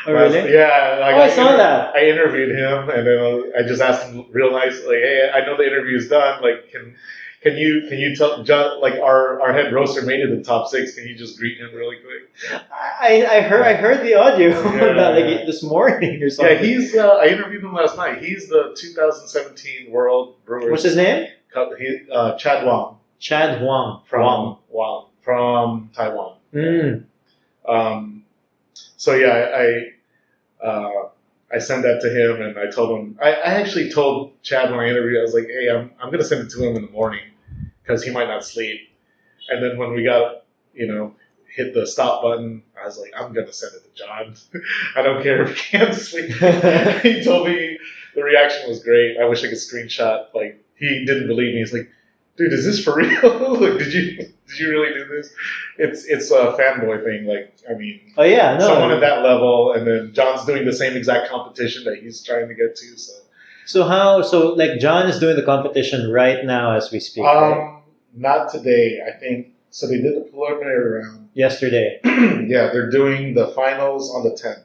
[SPEAKER 3] Oh, really?
[SPEAKER 2] Yeah.
[SPEAKER 3] I saw that.
[SPEAKER 2] I interviewed him, and then I just asked him real nicely, "Hey, I know the interview's done. Like, can you tell John? Like, our head roaster made it in the top 6. Can you just greet him really quick?"
[SPEAKER 3] I heard the audio about like this morning or something.
[SPEAKER 2] Yeah, he's. I interviewed him last night. He's the 2017 World Brewers.
[SPEAKER 3] What's his name?
[SPEAKER 2] Chad Wang.
[SPEAKER 3] Chad Huang.
[SPEAKER 2] From Taiwan.
[SPEAKER 3] Mm.
[SPEAKER 2] So yeah, I sent that to him, and I told him. I actually told Chad when I interviewed, I was like, "Hey, I'm gonna send it to him in the morning because he might not sleep." And then when we got, hit the stop button, I was like, "I'm gonna send it to John. I don't care if he can't sleep." He told me the reaction was great. I wish I could screenshot. Like, he didn't believe me. He's like, "Dude, is this for real? Like, did you really do this?" It's a fanboy thing. Like, I mean,
[SPEAKER 3] oh yeah, no.
[SPEAKER 2] Someone at that level, and then John's doing the same exact competition that he's trying to get to.
[SPEAKER 3] So like John is doing the competition right now as we speak. Right?
[SPEAKER 2] Not today. I think so. They did the preliminary round
[SPEAKER 3] yesterday.
[SPEAKER 2] Yeah, they're doing the finals on the 10th.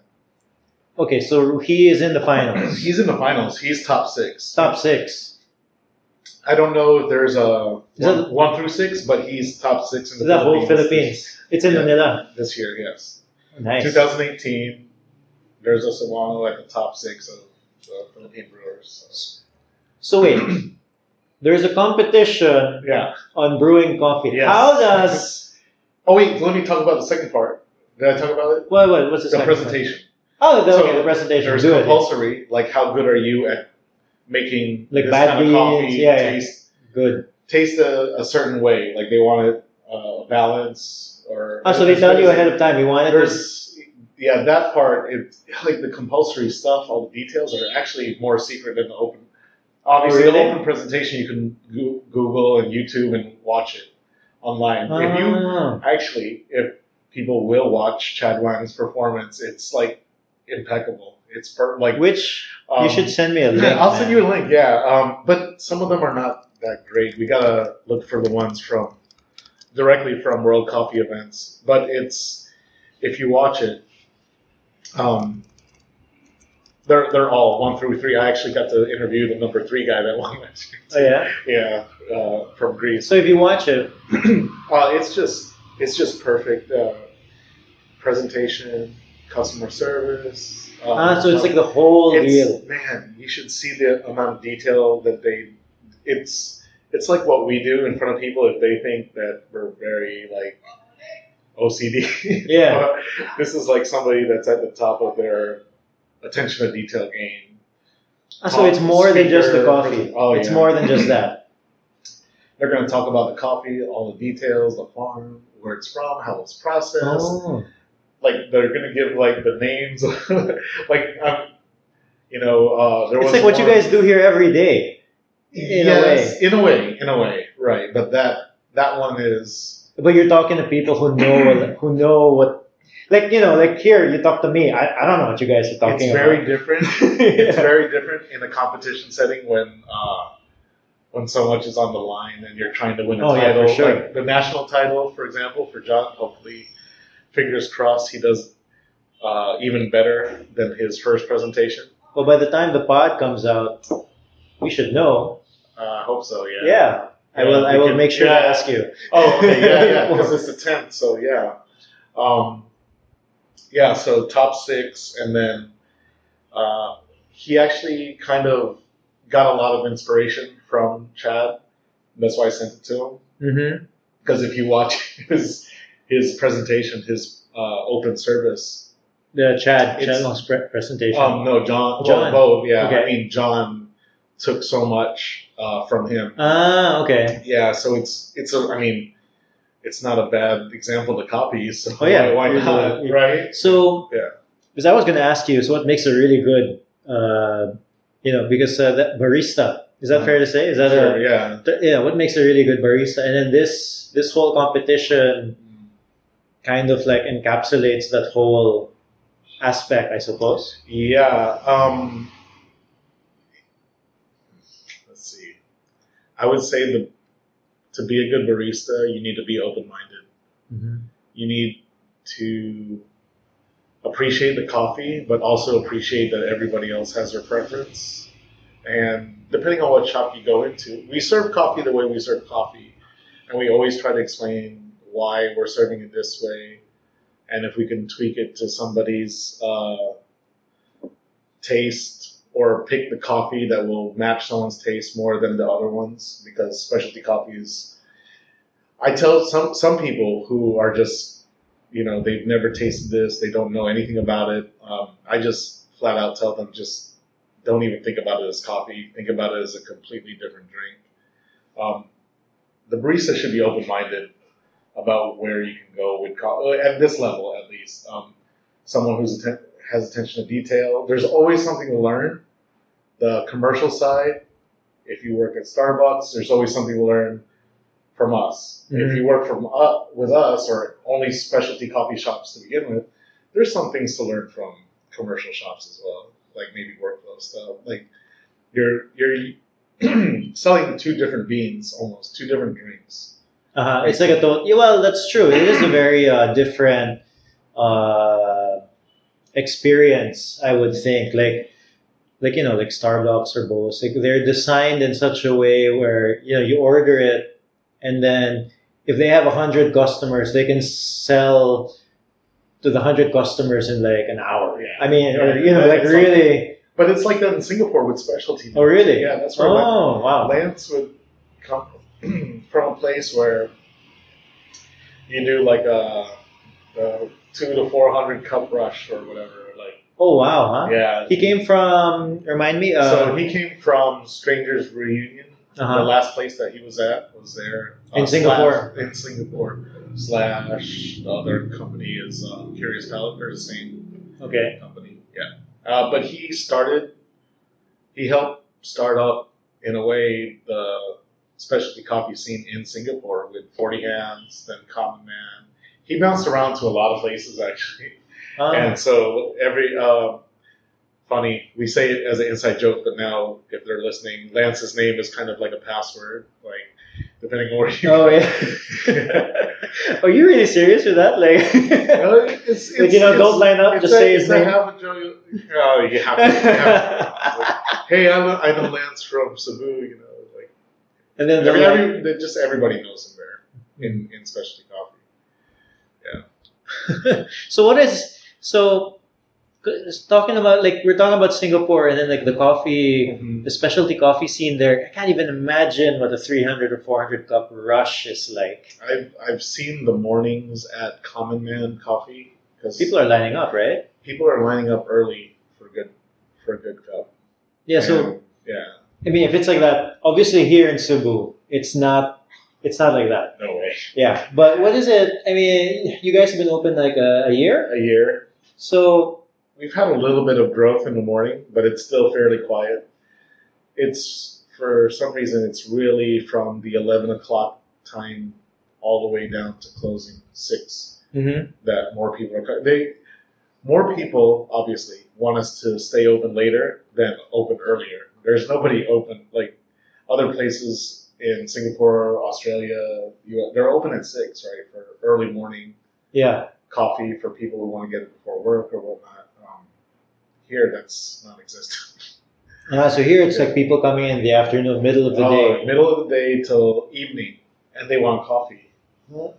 [SPEAKER 3] Okay, so he is in the finals.
[SPEAKER 2] He's in the finals. He's top 6.
[SPEAKER 3] Top 6.
[SPEAKER 2] I don't know if there's a 1 through 6, but he's top 6 in
[SPEAKER 3] the whole Philippines. It's in Manila
[SPEAKER 2] this year. Yes.
[SPEAKER 3] Nice.
[SPEAKER 2] 2018. There's a Cebu at the top 6 of Philippine brewers.
[SPEAKER 3] So wait, there's a competition.
[SPEAKER 2] Yeah.
[SPEAKER 3] On brewing coffee.
[SPEAKER 2] Yes.
[SPEAKER 3] How does?
[SPEAKER 2] Oh wait, let me talk about the second part. Did I talk about it?
[SPEAKER 3] What's the
[SPEAKER 2] presentation?
[SPEAKER 3] Part? The presentation.
[SPEAKER 2] There's compulsory. Like, how good are you at making
[SPEAKER 3] like
[SPEAKER 2] this
[SPEAKER 3] bad
[SPEAKER 2] kind of coffee
[SPEAKER 3] taste good?
[SPEAKER 2] Taste a certain way. Like, they want it balance or.
[SPEAKER 3] So they tell you ahead of time. You want it.
[SPEAKER 2] Yeah, that part. It's like the compulsory stuff. All the details are actually more secret than the open. Obviously,
[SPEAKER 3] really?
[SPEAKER 2] the open presentation you can Google and YouTube and watch it online. If people will watch Chad Wang's performance, it's like impeccable. It's like
[SPEAKER 3] Which you should send me a link.
[SPEAKER 2] I'll send you
[SPEAKER 3] man.
[SPEAKER 2] a link. Yeah, but some of them are not that great. We gotta look for the ones directly from World Coffee events. But it's if you watch it, um, they're all 1 through 3. I actually got to interview the number 3 guy that won last year.
[SPEAKER 3] Oh yeah.
[SPEAKER 2] Yeah, from Greece.
[SPEAKER 3] So if you watch it,
[SPEAKER 2] It's just perfect presentation, customer service.
[SPEAKER 3] so it's like the whole deal.
[SPEAKER 2] Man, you should see the amount of detail that they. It's like what we do in front of people if they think that we're very like OCD.
[SPEAKER 3] Yeah.
[SPEAKER 2] This is like somebody that's at the top of their attention to detail game.
[SPEAKER 3] So it's more than just the
[SPEAKER 2] Speaker,
[SPEAKER 3] coffee.
[SPEAKER 2] oh,
[SPEAKER 3] It's
[SPEAKER 2] yeah.
[SPEAKER 3] more than just that.
[SPEAKER 2] They're going to talk about the coffee, all the details, the farm, where it's from, how it's processed.
[SPEAKER 3] Oh.
[SPEAKER 2] Like they're going to give like the names, like there was
[SPEAKER 3] It's like what you
[SPEAKER 2] one-
[SPEAKER 3] guys do here every day. In a way.
[SPEAKER 2] in a way, right? But that one is
[SPEAKER 3] But you're talking to people who know what, like like here you talk to me. I don't know what you guys are talking
[SPEAKER 2] it's very
[SPEAKER 3] about.
[SPEAKER 2] different. It's very different in a competition setting when so much is on the line and you're trying to win a
[SPEAKER 3] Oh, yeah,
[SPEAKER 2] title,
[SPEAKER 3] for sure.
[SPEAKER 2] like the national title, for example, for John. Hopefully, fingers crossed, he does even better than his first presentation.
[SPEAKER 3] Well, by the time the pod comes out, we should know.
[SPEAKER 2] I hope so. Yeah.
[SPEAKER 3] Yeah, I will. I
[SPEAKER 2] we
[SPEAKER 3] will
[SPEAKER 2] can-
[SPEAKER 3] make sure
[SPEAKER 2] yeah.
[SPEAKER 3] to ask you.
[SPEAKER 2] Oh, okay, yeah, because it's the 10th, so yeah. So top 6, and then he actually kind of got a lot of inspiration from Chad. That's why I sent it to him.
[SPEAKER 3] Mm-hmm.
[SPEAKER 2] Because if you watch his presentation, his open service.
[SPEAKER 3] The Chad
[SPEAKER 2] It's-
[SPEAKER 3] Chad's presentation.
[SPEAKER 2] No, John.
[SPEAKER 3] John.
[SPEAKER 2] Well, both, yeah.
[SPEAKER 3] Okay.
[SPEAKER 2] I mean, John took so much from him.
[SPEAKER 3] Okay.
[SPEAKER 2] Yeah, so it's not a bad example to copy. So
[SPEAKER 3] Oh, yeah.
[SPEAKER 2] why not?
[SPEAKER 3] Yeah.
[SPEAKER 2] Right?
[SPEAKER 3] So,
[SPEAKER 2] Yeah.
[SPEAKER 3] because I was going to ask you, so what makes a really good, because that barista, is that fair to say? Is that
[SPEAKER 2] Sure, yeah.
[SPEAKER 3] yeah? What makes a really good barista? And then this whole competition kind of like encapsulates that whole aspect, I suppose.
[SPEAKER 2] Yeah. Let's see. I would say that to be a good barista, you need to be open-minded.
[SPEAKER 3] Mm-hmm.
[SPEAKER 2] You need to appreciate the coffee, but also appreciate that everybody else has their preference. And depending on what shop you go into, we serve coffee the way we serve coffee, and we always try to explain why we're serving it this way, and if we can tweak it to somebody's taste or pick the coffee that will match someone's taste more than the other ones, because specialty coffee is. I tell some people who are just, they've never tasted this, they don't know anything about it. I just flat out tell them just don't even think about it as coffee. Think about it as a completely different drink. The barista should be open-minded about where you can go with coffee, at this level at least. Someone who's has attention to detail. There's always something to learn. The commercial side, if you work at Starbucks, there's always something to learn from us.
[SPEAKER 3] Mhm.
[SPEAKER 2] If you work with us or only specialty coffee shops to begin with, there's some things to learn from commercial shops as well, like maybe workflow stuff. Like you're selling 2 different beans, almost 2 different drinks.
[SPEAKER 3] It's like well, that's true. It is a very different experience, I would think. Like like Starbucks or Bose, like they're designed in such a way where you order it, and then if they have 100 customers, they can sell to the 100 customers in like an hour.
[SPEAKER 2] Yeah.
[SPEAKER 3] I mean, or,
[SPEAKER 2] Yeah,
[SPEAKER 3] like
[SPEAKER 2] it's
[SPEAKER 3] really.
[SPEAKER 2] But it's like that in Singapore with specialty.
[SPEAKER 3] Oh, really?
[SPEAKER 2] Yeah, that's where
[SPEAKER 3] Oh, wow.
[SPEAKER 2] Lance would come from a place where you do like a 200 to 400 cup rush or whatever. Like,
[SPEAKER 3] Oh, wow, huh?
[SPEAKER 2] yeah.
[SPEAKER 3] He came from. Remind me.
[SPEAKER 2] So he came from Strangers Reunion.
[SPEAKER 3] Uh-huh.
[SPEAKER 2] The last place that he was at was there.
[SPEAKER 3] In Singapore.
[SPEAKER 2] In Singapore. / the other company is Curious Palate. They're the same
[SPEAKER 3] Okay.
[SPEAKER 2] company. Yeah. But he helped start up, in a way, the specialty coffee scene in Singapore with 40 Hands, then Common Man. He bounced around to a lot of places, actually. And so funny. We say it as an inside joke, but now if they're listening, Lance's name is kind of like a password, like depending on where you
[SPEAKER 3] Oh
[SPEAKER 2] go.
[SPEAKER 3] yeah. Are you really serious with that? Like,
[SPEAKER 2] It's,
[SPEAKER 3] like don't line up, just say his name.
[SPEAKER 2] Have a joke. Oh, you have to. Like, hey, I know Lance from Cebu. Like,
[SPEAKER 3] and then
[SPEAKER 2] everybody knows him there in specialty coffee. Yeah.
[SPEAKER 3] So talking about, like, we're talking about Singapore and then like the coffee, the specialty coffee scene there. I can't even imagine what a 300 or 400 cup rush is like.
[SPEAKER 2] I've seen the mornings at Common Man Coffee because
[SPEAKER 3] People are lining up, right?
[SPEAKER 2] people are lining up early for a good cup.
[SPEAKER 3] Yeah. So
[SPEAKER 2] And, yeah,
[SPEAKER 3] I mean, if it's like that, obviously here in Cebu, it's not like that.
[SPEAKER 2] no way.
[SPEAKER 3] Yeah. But what is it? I mean, you guys have been open like a year,
[SPEAKER 2] A year.
[SPEAKER 3] so.
[SPEAKER 2] We've had a little bit of growth in the morning, but it's still fairly quiet. It's for some reason it's really from the 11 o'clock time all the way down to closing 6
[SPEAKER 3] Mhm.
[SPEAKER 2] that more people are. More people obviously want us to stay open later than open earlier. There's nobody open like other places in Singapore, Australia. They're open at 6, right, for early morning
[SPEAKER 3] Yeah.
[SPEAKER 2] coffee for people who want to get it before work or whatnot. Here, that's non-existent.
[SPEAKER 3] So here it's like people coming in the afternoon, middle of the day,
[SPEAKER 2] Middle of the day till evening, and they want coffee.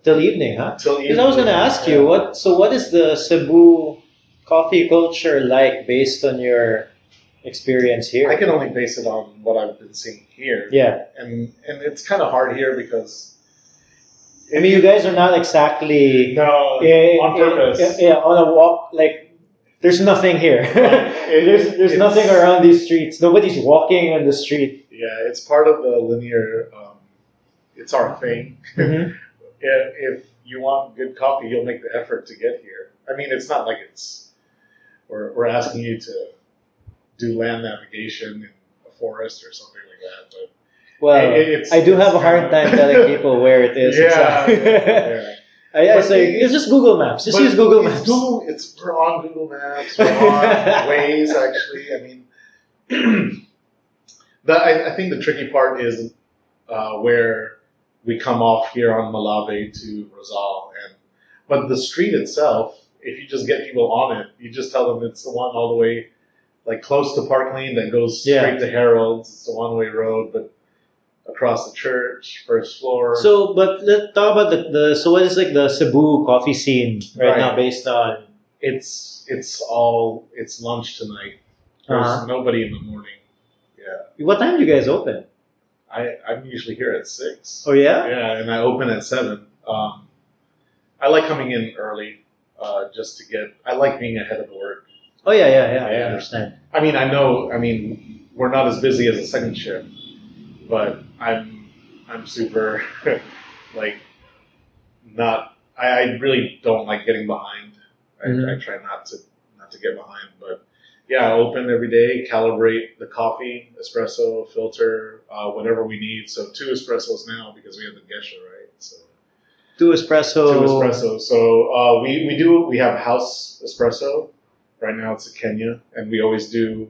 [SPEAKER 3] till evening, huh?
[SPEAKER 2] Till
[SPEAKER 3] Because I was going to ask you, what is the Cebu coffee culture like based on your experience here?
[SPEAKER 2] I can only base it on what I've been seeing here.
[SPEAKER 3] Yeah.
[SPEAKER 2] And it's kind of hard here because
[SPEAKER 3] I mean, you guys are not exactly
[SPEAKER 2] on purpose.
[SPEAKER 3] on a walk. Like, there's nothing here. there's nothing around these streets. Nobody's walking on the street.
[SPEAKER 2] Yeah, it's part of the linear. It's our thing.
[SPEAKER 3] Mm-hmm.
[SPEAKER 2] If you want good coffee, you'll make the effort to get here. I mean, it's not like we're asking you to do land navigation in a forest or something like that. But
[SPEAKER 3] well, I do have a hard time telling people where it is.
[SPEAKER 2] Yeah.
[SPEAKER 3] I say it's just Google Maps. Just use Google Maps.
[SPEAKER 2] We're on Google Maps. We're on Waze. Actually, I mean, I think the tricky part is where we come off here on Malave to Rizal, but the street itself, if you just get people on it, you just tell them it's the one all the way, like close to Park Lane that goes straight to Harold's. It's a one-way road, but across the church, first floor.
[SPEAKER 3] So, but let's talk about so what is like the Cebu coffee scene right now based on?
[SPEAKER 2] It's lunch tonight. There's nobody in the morning. Yeah.
[SPEAKER 3] What time do you guys open?
[SPEAKER 2] I'm usually here at 6.
[SPEAKER 3] Oh yeah?
[SPEAKER 2] Yeah, and I open at 7. I like coming in early, just to I like being ahead of the work.
[SPEAKER 3] Oh yeah, I understand.
[SPEAKER 2] I mean, we're not as busy as a second shift, but I'm super like not. I really don't like getting behind. I try not to get behind, but yeah, I open every day, calibrate the coffee, espresso, filter, whatever we need. So 2 espressos now because we have the Gesha, right? So
[SPEAKER 3] 2 espresso.
[SPEAKER 2] 2 espresso. So we have house espresso. Right now it's a Kenya, and we always do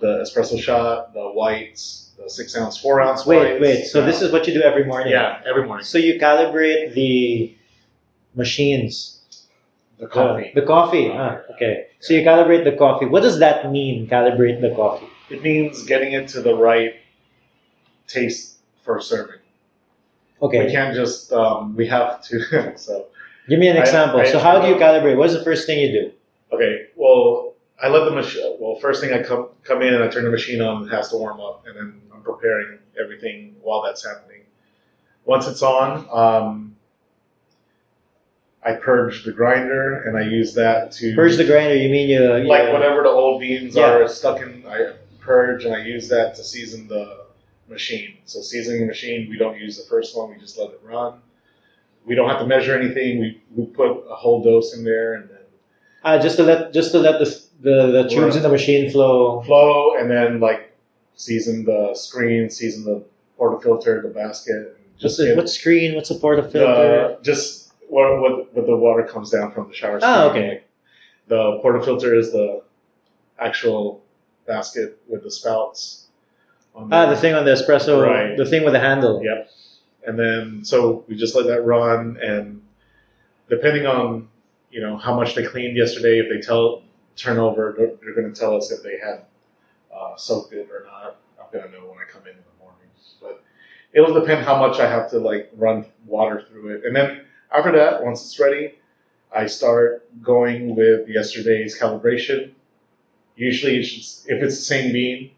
[SPEAKER 2] the espresso shot, the whites, the 6 ounce, 4 ounce whites.
[SPEAKER 3] Wait. So this is what you do every morning?
[SPEAKER 2] Yeah, every morning.
[SPEAKER 3] So you calibrate the machines.
[SPEAKER 2] The coffee.
[SPEAKER 3] The coffee. Okay. So you calibrate the coffee. What does that mean, calibrate the coffee?
[SPEAKER 2] It means getting it to the right taste for serving.
[SPEAKER 3] Okay.
[SPEAKER 2] We can't just, we have to, so.
[SPEAKER 3] Give me an example. So how do you calibrate? What's the first thing you do?
[SPEAKER 2] Okay, well, I let the machine, first thing I come in and I turn the machine on, it has to warm up, and then I'm preparing everything while that's happening. Once it's on, I purge the grinder, and I use that to...
[SPEAKER 3] Purge the grinder, you mean you...
[SPEAKER 2] Like whatever the old beans are stuck in, I purge, and I use that to season the machine. So seasoning the machine, we don't use the first one, we just let it run. We don't have to measure anything, we put a whole dose in there, and then...
[SPEAKER 3] just to let the tubes in the machine flow,
[SPEAKER 2] and then like season the screen, season the portafilter, the basket.
[SPEAKER 3] What screen? What's a portafilter?
[SPEAKER 2] Just what the water comes down from the shower screen.
[SPEAKER 3] Okay.
[SPEAKER 2] Like, the portafilter is the actual basket with the spouts. On
[SPEAKER 3] The thing on the espresso,
[SPEAKER 2] Right.
[SPEAKER 3] the thing with the handle.
[SPEAKER 2] Yep. And then so we just let that run, and depending on how much they cleaned yesterday, if they turn over, they're going to tell us if they had soaked it or not. I'm going to know when I come in the morning, but it'll depend how much I have to run water through it. And then after that, once it's ready, I start going with yesterday's calibration. Usually, if it's the same bean,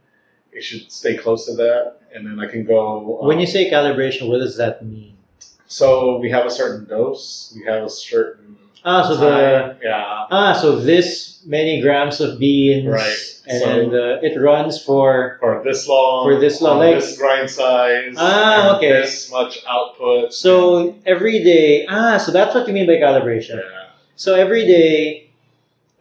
[SPEAKER 2] it should stay close to that, and then I can go.
[SPEAKER 3] When you say calibration, what does that mean?
[SPEAKER 2] So we have a certain dose. We have a certain
[SPEAKER 3] so
[SPEAKER 2] time.
[SPEAKER 3] so this many grams of beans,
[SPEAKER 2] Right.
[SPEAKER 3] and
[SPEAKER 2] So-
[SPEAKER 3] then it runs for
[SPEAKER 2] this long.
[SPEAKER 3] For this long,
[SPEAKER 2] on
[SPEAKER 3] like-
[SPEAKER 2] this grind size.
[SPEAKER 3] Ah, okay.
[SPEAKER 2] This much output.
[SPEAKER 3] so every day. So that's what you mean by calibration.
[SPEAKER 2] Yeah.
[SPEAKER 3] So every day,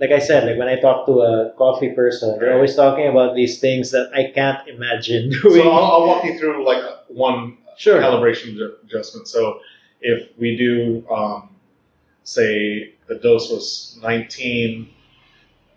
[SPEAKER 3] like I said, like when I talk to a coffee person, they're
[SPEAKER 2] Right.
[SPEAKER 3] always talking about these things that I can't imagine doing.
[SPEAKER 2] So I'll walk you through one
[SPEAKER 3] Sure.
[SPEAKER 2] calibration adjustment. So if we do, say the dose was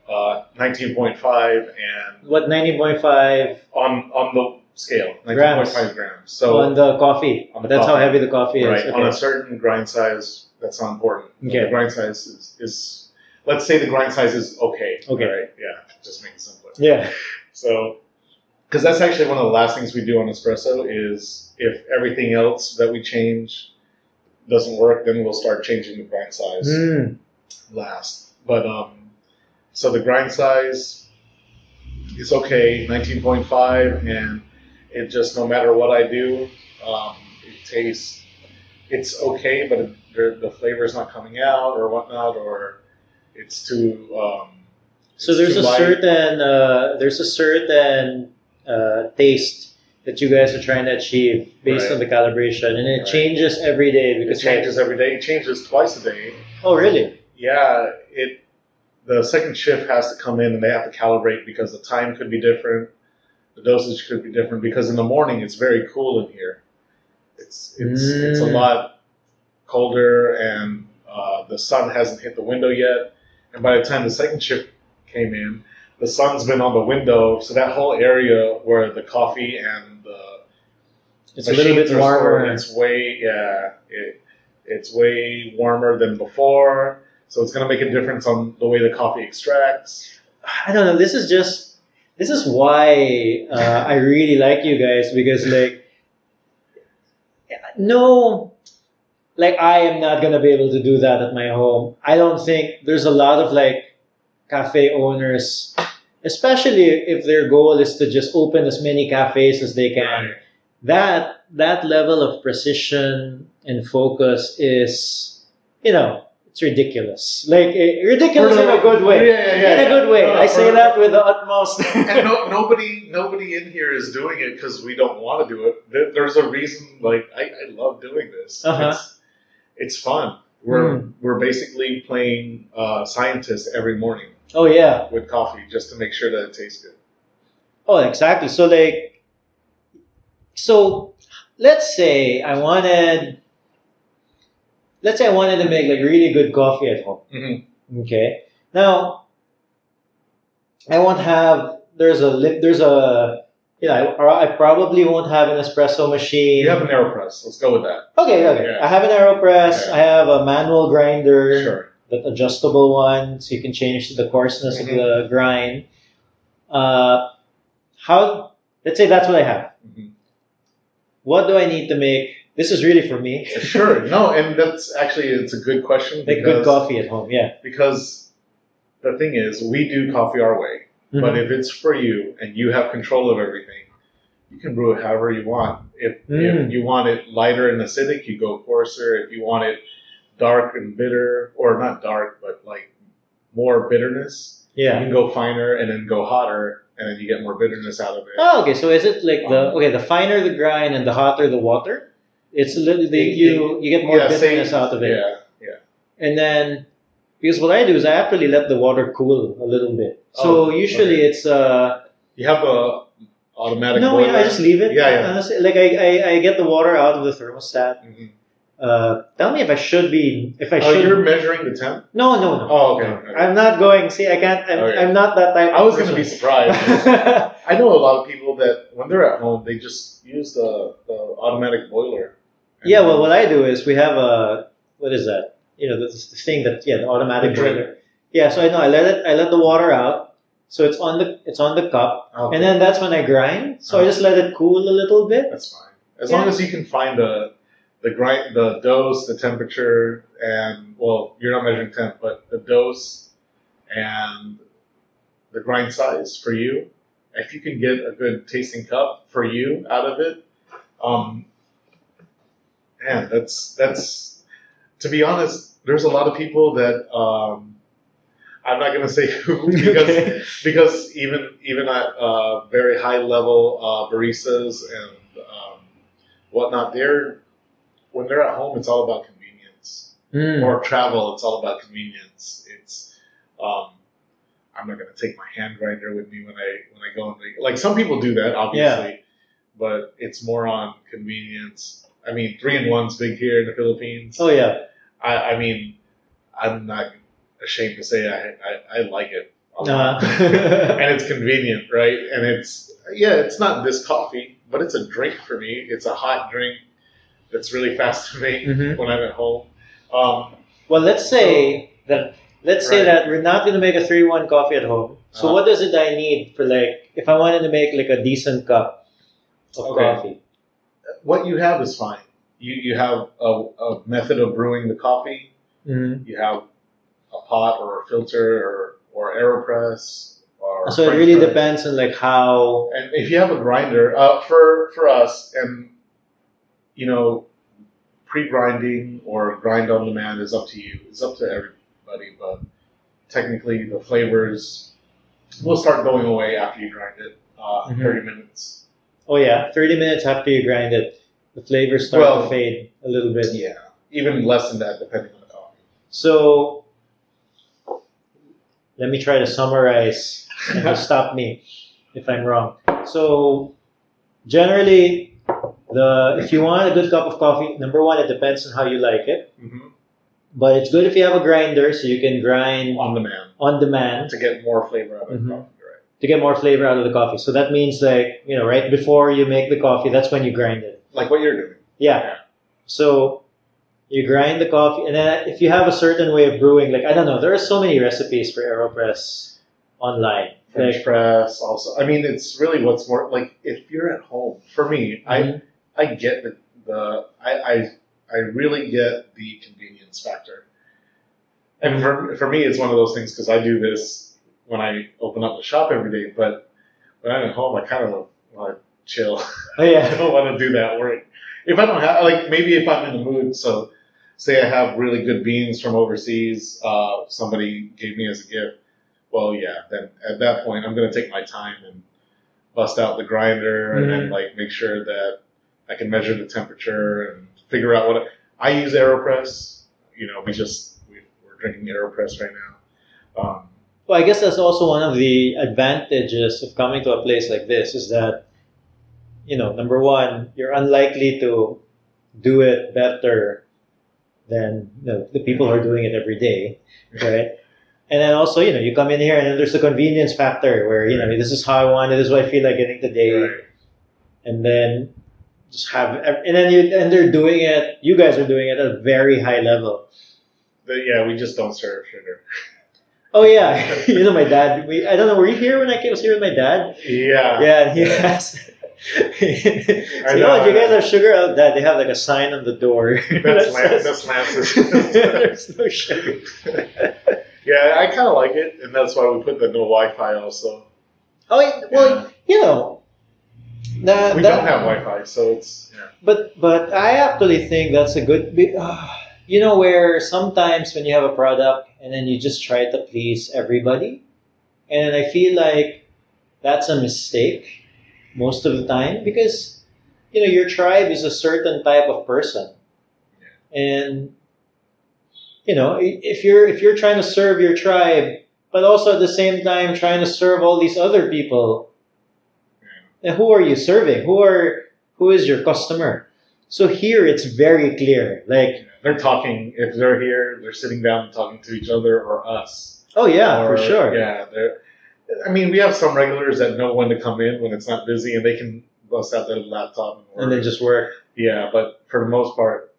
[SPEAKER 2] 19.5, and
[SPEAKER 3] What 90.5
[SPEAKER 2] on the scale,
[SPEAKER 3] Grams.
[SPEAKER 2] 19.5 grams. So
[SPEAKER 3] on the coffee?
[SPEAKER 2] on the
[SPEAKER 3] That's how
[SPEAKER 2] coffee.
[SPEAKER 3] heavy the coffee is.
[SPEAKER 2] right,
[SPEAKER 3] Okay.
[SPEAKER 2] on a certain grind size, that's not important.
[SPEAKER 3] Okay.
[SPEAKER 2] The grind size is let's say the grind size is okay.
[SPEAKER 3] Okay.
[SPEAKER 2] Right? Yeah, just make it simpler.
[SPEAKER 3] Yeah.
[SPEAKER 2] So, because that's actually one of the last things we do on espresso is if everything else that we change doesn't work, then we'll start changing the grind size last. But so the grind size is okay, 19.5, and it just no matter what I do, it tastes. It's okay, but the flavor is not coming out or whatnot, or it's too.
[SPEAKER 3] So
[SPEAKER 2] it's
[SPEAKER 3] there's
[SPEAKER 2] too
[SPEAKER 3] a
[SPEAKER 2] light.
[SPEAKER 3] certain taste that you guys are trying to achieve based
[SPEAKER 2] Right.
[SPEAKER 3] on the calibration, and it
[SPEAKER 2] Right.
[SPEAKER 3] changes every day
[SPEAKER 2] It
[SPEAKER 3] because
[SPEAKER 2] changes every day. It changes twice a day.
[SPEAKER 3] Oh, really?
[SPEAKER 2] Yeah, the second shift has to come in and they have to calibrate because the time could be different, the dosage could be different. Because in the morning it's very cool in here. It's a lot colder, and the sun hasn't hit the window yet. And by the time the second shift came in, the sun's been on the window, so that whole area where the coffee and the
[SPEAKER 3] It's a little bit
[SPEAKER 2] machines are stored,
[SPEAKER 3] warmer.
[SPEAKER 2] it's way warmer than before. So it's going to make a difference on the way the coffee extracts.
[SPEAKER 3] I don't know. This is why I really like you guys, because I am not gonna be able to do that at my home. I don't think there's a lot of cafe owners, especially if their goal is to just open as many cafes as they can.
[SPEAKER 2] Right.
[SPEAKER 3] That level of precision and focus is, it's ridiculous. Ridiculous in a good way.
[SPEAKER 2] Yeah.
[SPEAKER 3] In a good way. I say that with the utmost.
[SPEAKER 2] And nobody in here is doing it because we don't want to do it. There's a reason. I love doing this.
[SPEAKER 3] Uh-huh.
[SPEAKER 2] It's fun. We're basically playing scientist every morning
[SPEAKER 3] Oh yeah.
[SPEAKER 2] with coffee just to make sure that it tastes good.
[SPEAKER 3] Oh, exactly. So let's say I wanted to make really good coffee at home.
[SPEAKER 2] Mm-hmm.
[SPEAKER 3] Okay. Now, I won't have. I probably won't have an espresso machine.
[SPEAKER 2] You have an aeropress. Let's go with that.
[SPEAKER 3] Okay.
[SPEAKER 2] Yeah.
[SPEAKER 3] I have an aeropress.
[SPEAKER 2] Yeah.
[SPEAKER 3] I have a manual grinder.
[SPEAKER 2] Sure.
[SPEAKER 3] The adjustable one, so you can change the coarseness of the grind. Let's say that's what I have.
[SPEAKER 2] Mm-hmm.
[SPEAKER 3] What do I need to make? This is really for me.
[SPEAKER 2] Sure. No, and it's a good question.
[SPEAKER 3] Make good coffee at home, yeah.
[SPEAKER 2] Because the thing is, we do coffee our way.
[SPEAKER 3] Mm-hmm.
[SPEAKER 2] But if it's for you and you have control of everything, you can brew it however you want. If you want it lighter and acidic, you go coarser. If you want it dark and bitter, or not dark, but more bitterness, you can go finer and then go hotter, and then you get more bitterness out of it.
[SPEAKER 3] Oh, okay. So is it the finer the grind and the hotter the water? It's a little you get more bitterness out of it.
[SPEAKER 2] Yeah.
[SPEAKER 3] And then, because what I do is I actually let the water cool a little bit. So usually it's
[SPEAKER 2] You have the automatic
[SPEAKER 3] no,
[SPEAKER 2] boiler?
[SPEAKER 3] I just leave it.
[SPEAKER 2] Yeah.
[SPEAKER 3] Honestly, I get the water out of the thermostat,
[SPEAKER 2] Mm-hmm.
[SPEAKER 3] Tell me if I should be, if I
[SPEAKER 2] Oh,
[SPEAKER 3] should.
[SPEAKER 2] you're measuring the temp?
[SPEAKER 3] No, no, no.
[SPEAKER 2] Oh, okay.
[SPEAKER 3] No.
[SPEAKER 2] Okay.
[SPEAKER 3] I'm not going. See, I can't.
[SPEAKER 2] Okay.
[SPEAKER 3] I'm not that type.
[SPEAKER 2] I
[SPEAKER 3] of
[SPEAKER 2] was going to be
[SPEAKER 3] person.
[SPEAKER 2] surprised. I know a lot of people that when they're at home, they just use the automatic boiler.
[SPEAKER 3] Yeah. Well, what I do is we have a, what is that? You know, this the thing that, yeah, the automatic
[SPEAKER 2] The drip.
[SPEAKER 3] boiler. Yeah. So I know I let the water out. So it's on the cup,
[SPEAKER 2] Okay.
[SPEAKER 3] and then that's when I grind. So I just let it cool a little bit.
[SPEAKER 2] That's fine. As long as you can find the dose, the temperature, and well, you're not measuring temp, but the dose and the grind size for you. If you can get a good tasting cup for you out of it, man, that's to be honest. There's a lot of people that I'm not going to say who
[SPEAKER 3] Okay.
[SPEAKER 2] because even at very high level baristas and whatnot, when they're at home, it's all about convenience.
[SPEAKER 3] Mm.
[SPEAKER 2] Or travel, it's all about convenience. It's I'm not going to take my hand grinder with me when I go in the, like some people do that obviously, but it's more on convenience. I mean, 3-in-1's big here in the Philippines.
[SPEAKER 3] Oh yeah.
[SPEAKER 2] I mean, I'm not ashamed to say I like it.
[SPEAKER 3] Uh.
[SPEAKER 2] And it's convenient, right? And it's not this coffee, but it's a drink for me. It's a hot drink that's really fast to make
[SPEAKER 3] Mhm.
[SPEAKER 2] when I'm at home.
[SPEAKER 3] Well, let's say that
[SPEAKER 2] Right.
[SPEAKER 3] we're not going to make a 3-1 coffee at home. So
[SPEAKER 2] Uh-huh.
[SPEAKER 3] what does it I need for, like, if I wanted to make like a decent cup of
[SPEAKER 2] Okay.
[SPEAKER 3] coffee?
[SPEAKER 2] What you have is fine. You have a method of brewing the coffee.
[SPEAKER 3] Mm-hmm.
[SPEAKER 2] You have a pot or a filter or aeropress or
[SPEAKER 3] So it
[SPEAKER 2] French
[SPEAKER 3] really
[SPEAKER 2] press.
[SPEAKER 3] depends on like how.
[SPEAKER 2] And if you have a grinder, for us, and you know, pre-grinding or grind on demand is up to you. It's up to everybody, but technically the flavors will start going away after you grind it.
[SPEAKER 3] Mhm.
[SPEAKER 2] 30 minutes.
[SPEAKER 3] Oh yeah, 30 minutes after you grind it, the flavors start
[SPEAKER 2] Well,
[SPEAKER 3] to fade a little bit.
[SPEAKER 2] Yeah, even less than that depending on the coffee.
[SPEAKER 3] So let me try to summarize, and you stop me if I'm wrong. So generally, if you want a good cup of coffee, number one, it depends on how you like it.
[SPEAKER 2] Mm-hmm.
[SPEAKER 3] But it's good if you have a grinder, so you can grind
[SPEAKER 2] On demand
[SPEAKER 3] on demand
[SPEAKER 2] to get more flavor out of
[SPEAKER 3] Mhm.
[SPEAKER 2] the coffee, right?
[SPEAKER 3] to get more flavor out of the coffee. So that means, like, you know, right before you make the coffee, that's when you grind it.
[SPEAKER 2] Like what you're doing.
[SPEAKER 3] Yeah. So you grind the coffee, and then if you have a certain way of brewing, like, I don't know, there are so many recipes for AeroPress online.
[SPEAKER 2] French
[SPEAKER 3] Like,
[SPEAKER 2] press also. I mean, it's really what's more like if you're at home. For me,
[SPEAKER 3] Mhm.
[SPEAKER 2] I get I really get the convenience factor. And for me, it's one of those things because I do this when I open up the shop every day. But when I'm at home, I kind of want to chill.
[SPEAKER 3] Oh yeah.
[SPEAKER 2] I don't want to do that work. If I don't have, like, maybe if I'm in the mood, so say I have really good beans from overseas, somebody gave me as a gift. Well, yeah, then at that point, I'm going to take my time and bust out the grinder and then, like, make sure that I can measure the temperature and figure out what I use AeroPress. You know, we're drinking AeroPress right now.
[SPEAKER 3] Well, I guess that's also one of the advantages of coming to a place like this is that, you know, number one, you're unlikely to do it better than, you know, the people who are doing it every day, right? And then also, you know, you come in here and then there's the convenience factor where, you know,
[SPEAKER 2] Right.
[SPEAKER 3] this is how I want it, this is what I feel like getting today.
[SPEAKER 2] Right.
[SPEAKER 3] And then just and they're doing it, you guys are doing it at a very high level.
[SPEAKER 2] But yeah, we just don't serve sugar.
[SPEAKER 3] Oh yeah, you know, my dad, I don't know, were you here when I was here with my dad?
[SPEAKER 2] Yeah.
[SPEAKER 3] Yeah, and he asked. So,
[SPEAKER 2] know,
[SPEAKER 3] do you guys
[SPEAKER 2] I know.
[SPEAKER 3] have sugar out there? They have like a sign on the door.
[SPEAKER 2] That's
[SPEAKER 3] that
[SPEAKER 2] Lance's.
[SPEAKER 3] There's no sugar.
[SPEAKER 2] Yeah, I kind of like it, and that's why we put the no Wi-Fi also.
[SPEAKER 3] Oh, well, you know,
[SPEAKER 2] We don't have Wi-Fi, so it's
[SPEAKER 3] But I actually think that's a good. You know, where sometimes when you have a product and then you just try to please everybody, and I feel like that's a mistake most of the time because, you know, your tribe is a certain type of person, and, you know, if you're trying to serve your tribe, but also at the same time trying to serve all these other people, then who are you serving? Who is your customer? So here it's very clear. Like,
[SPEAKER 2] They're talking, if they're here, they're sitting down and talking to each other or us.
[SPEAKER 3] oh yeah,
[SPEAKER 2] Or,
[SPEAKER 3] for sure.
[SPEAKER 2] Yeah, I mean, we have some regulars that know when to come in when it's not busy and they can bust out their laptop and work.
[SPEAKER 3] And then just work.
[SPEAKER 2] Yeah, but for the most part,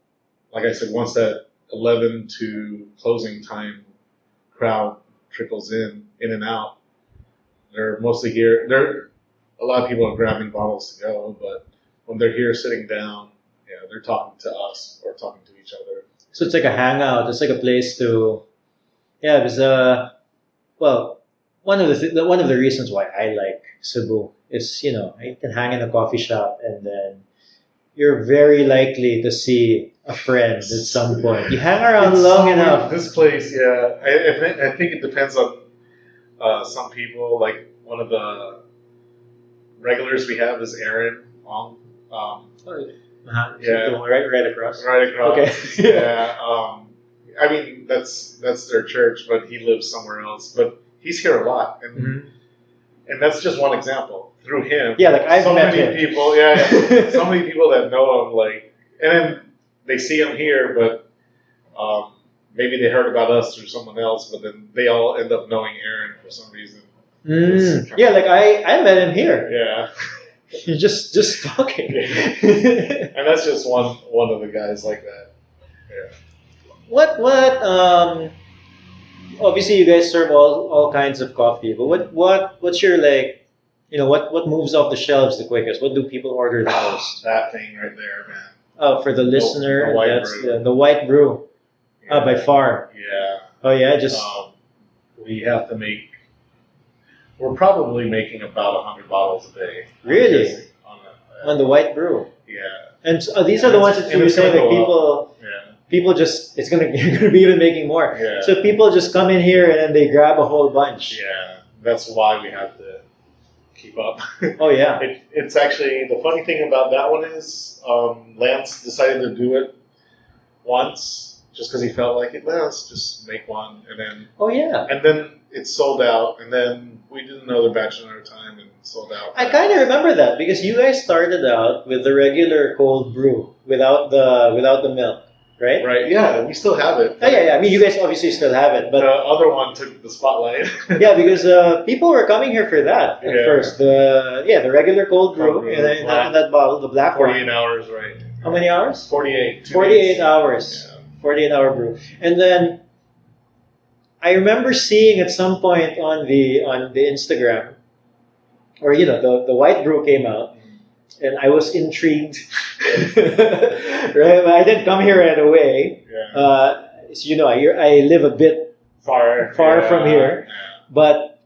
[SPEAKER 2] like I said, once that 11 to closing time crowd trickles in and out, they're mostly here. A lot of people are grabbing bottles to go, but when they're here sitting down, yeah, they're talking to us or talking to each other.
[SPEAKER 3] So it's like a hangout. It's like a place to, yeah. Because well, one of the reasons why I like Cebu is you can hang in a coffee shop and then you're very likely to see a friend at some point. You hang around
[SPEAKER 2] It's
[SPEAKER 3] long
[SPEAKER 2] so
[SPEAKER 3] enough.
[SPEAKER 2] weird. This place, yeah, I think it depends on some people. Like one of the regulars we have is Aaron Ong. Yeah.
[SPEAKER 3] Right across.
[SPEAKER 2] Right across.
[SPEAKER 3] Okay.
[SPEAKER 2] Yeah. I mean, that's their church, but he lives somewhere else. But he's here a lot, and
[SPEAKER 3] Mhm.
[SPEAKER 2] and that's just one example. Through him,
[SPEAKER 3] Yeah, like I've
[SPEAKER 2] so
[SPEAKER 3] met
[SPEAKER 2] many
[SPEAKER 3] him.
[SPEAKER 2] people. Yeah, so many people that know him. Like, and then they see him here, but maybe they heard about us through someone else. But then they all end up knowing Aaron for some reason.
[SPEAKER 3] Yeah, like I met him here.
[SPEAKER 2] Yeah.
[SPEAKER 3] He's just talking.
[SPEAKER 2] And that's just one of the guys like that. Yeah.
[SPEAKER 3] What obviously you guys serve all kinds of coffee, but what's your like what moves off the shelves the quickest? What do people order the most?
[SPEAKER 2] That thing right there, man.
[SPEAKER 3] Oh, for the listener,
[SPEAKER 2] the white
[SPEAKER 3] that's
[SPEAKER 2] brew.
[SPEAKER 3] the white brew.
[SPEAKER 2] Yeah.
[SPEAKER 3] By far.
[SPEAKER 2] Yeah.
[SPEAKER 3] Oh yeah, just
[SPEAKER 2] We have to make. We're probably making about 100 bottles a day.
[SPEAKER 3] Really?
[SPEAKER 2] On
[SPEAKER 3] the white brew.
[SPEAKER 2] Yeah.
[SPEAKER 3] And these are the ones that
[SPEAKER 2] And
[SPEAKER 3] you were
[SPEAKER 2] it's
[SPEAKER 3] saying
[SPEAKER 2] gonna
[SPEAKER 3] that
[SPEAKER 2] go up.
[SPEAKER 3] people just you're gonna be even making more.
[SPEAKER 2] Yeah.
[SPEAKER 3] So people just come in here and then they grab a whole bunch.
[SPEAKER 2] Yeah. That's why we have to keep up.
[SPEAKER 3] Oh yeah.
[SPEAKER 2] It's actually the funny thing about that one is Lance decided to do it once just because he felt like it. Well, let's just make one,
[SPEAKER 3] Oh yeah.
[SPEAKER 2] and then it sold out, and then we did another batch another time and sold out.
[SPEAKER 3] I kind of remember that because you guys started out with the regular cold brew without the milk, right?
[SPEAKER 2] Right? Yeah, we still have it.
[SPEAKER 3] Oh, yeah. I mean, you guys obviously still have it,
[SPEAKER 2] The
[SPEAKER 3] but
[SPEAKER 2] other one took the spotlight.
[SPEAKER 3] yeah, because people were coming here for that at
[SPEAKER 2] Yeah.
[SPEAKER 3] first. The regular cold brew
[SPEAKER 2] Cold brew,
[SPEAKER 3] in
[SPEAKER 2] black.
[SPEAKER 3] that bottle, the black
[SPEAKER 2] 48
[SPEAKER 3] one.
[SPEAKER 2] hours, right?
[SPEAKER 3] How many hours?
[SPEAKER 2] 48. 2
[SPEAKER 3] 48
[SPEAKER 2] days.
[SPEAKER 3] hours.
[SPEAKER 2] Yeah.
[SPEAKER 3] 48-hour brew. And then I remember seeing at some point on the Instagram, or the white brew came out, and I was intrigued. Right, but I didn't come here right away.
[SPEAKER 2] Yeah.
[SPEAKER 3] So, I live a bit
[SPEAKER 2] Far
[SPEAKER 3] from here,
[SPEAKER 2] Yeah.
[SPEAKER 3] but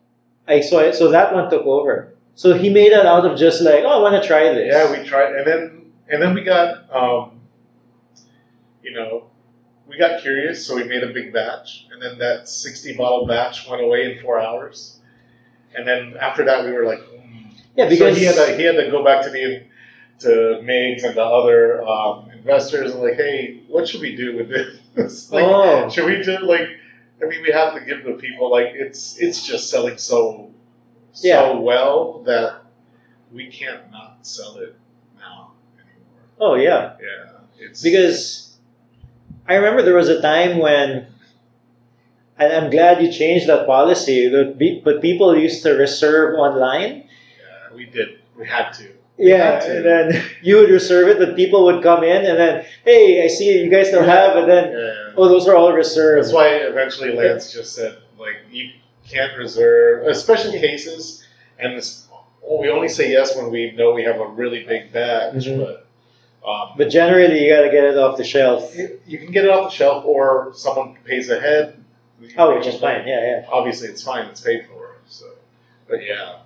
[SPEAKER 3] I saw it. So that one took over. So he made it out of just like, oh, I want to try this.
[SPEAKER 2] Yeah, we tried, and then we got, we got curious, so we made a big batch, and then that 60 bottle batch went away in 4 hours, and then after that we were like,
[SPEAKER 3] Yeah, because
[SPEAKER 2] so he had to go back to Migs and the other investors and like, hey, what should we do with this? Like, should we do we have to give the people it's just selling so well that we can't not sell it now anymore.
[SPEAKER 3] Oh yeah.
[SPEAKER 2] Yeah, it's
[SPEAKER 3] Because I remember there was a time when, and I'm glad you changed that policy, but people used to reserve online.
[SPEAKER 2] yeah, we did. We had to.
[SPEAKER 3] Yeah,
[SPEAKER 2] had to.
[SPEAKER 3] and then you would reserve it, but people would come in, and then, hey, I see you guys still have, and then,
[SPEAKER 2] Yeah.
[SPEAKER 3] oh, those are all reserved.
[SPEAKER 2] That's why eventually Lance just said, you can't reserve, especially cases, and we only say yes when we know we have a really big batch,
[SPEAKER 3] Mhm. But generally, you got to get it off the shelf.
[SPEAKER 2] you can get it off the shelf or someone pays ahead.
[SPEAKER 3] Oh, which is fine. Yeah.
[SPEAKER 2] Obviously, it's fine. It's paid for. So, but yeah.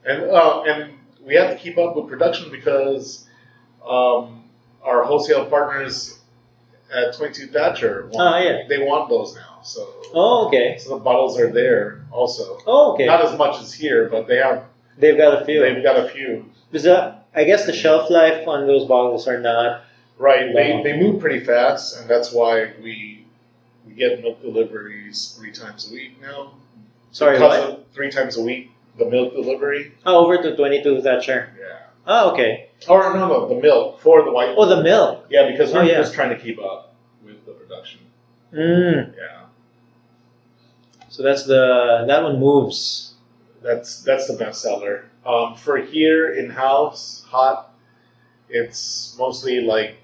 [SPEAKER 2] And we have to keep up with production because our wholesale partners at 22 Thatcher they want those now. So
[SPEAKER 3] Oh, okay.
[SPEAKER 2] so the bottles are there also.
[SPEAKER 3] Oh, okay.
[SPEAKER 2] Not as much as here, but
[SPEAKER 3] They've got a few.
[SPEAKER 2] they've got a few.
[SPEAKER 3] Because I guess the shelf life on those bottles are not.
[SPEAKER 2] Right.
[SPEAKER 3] Long.
[SPEAKER 2] They move pretty fast, and that's why we get milk deliveries 3 times a week now.
[SPEAKER 3] Sorry,
[SPEAKER 2] Because
[SPEAKER 3] what?
[SPEAKER 2] of 3 times a week, the milk delivery.
[SPEAKER 3] Oh, over to 22 Thatcher.
[SPEAKER 2] Yeah.
[SPEAKER 3] Oh, okay.
[SPEAKER 2] Or no, the milk for the white.
[SPEAKER 3] Oh, the milk.
[SPEAKER 2] Yeah, because we're
[SPEAKER 3] Oh, yeah.
[SPEAKER 2] just trying to keep up with the production.
[SPEAKER 3] Mm.
[SPEAKER 2] Yeah,
[SPEAKER 3] So that one moves.
[SPEAKER 2] that's the best seller. For here in house, hot, it's mostly like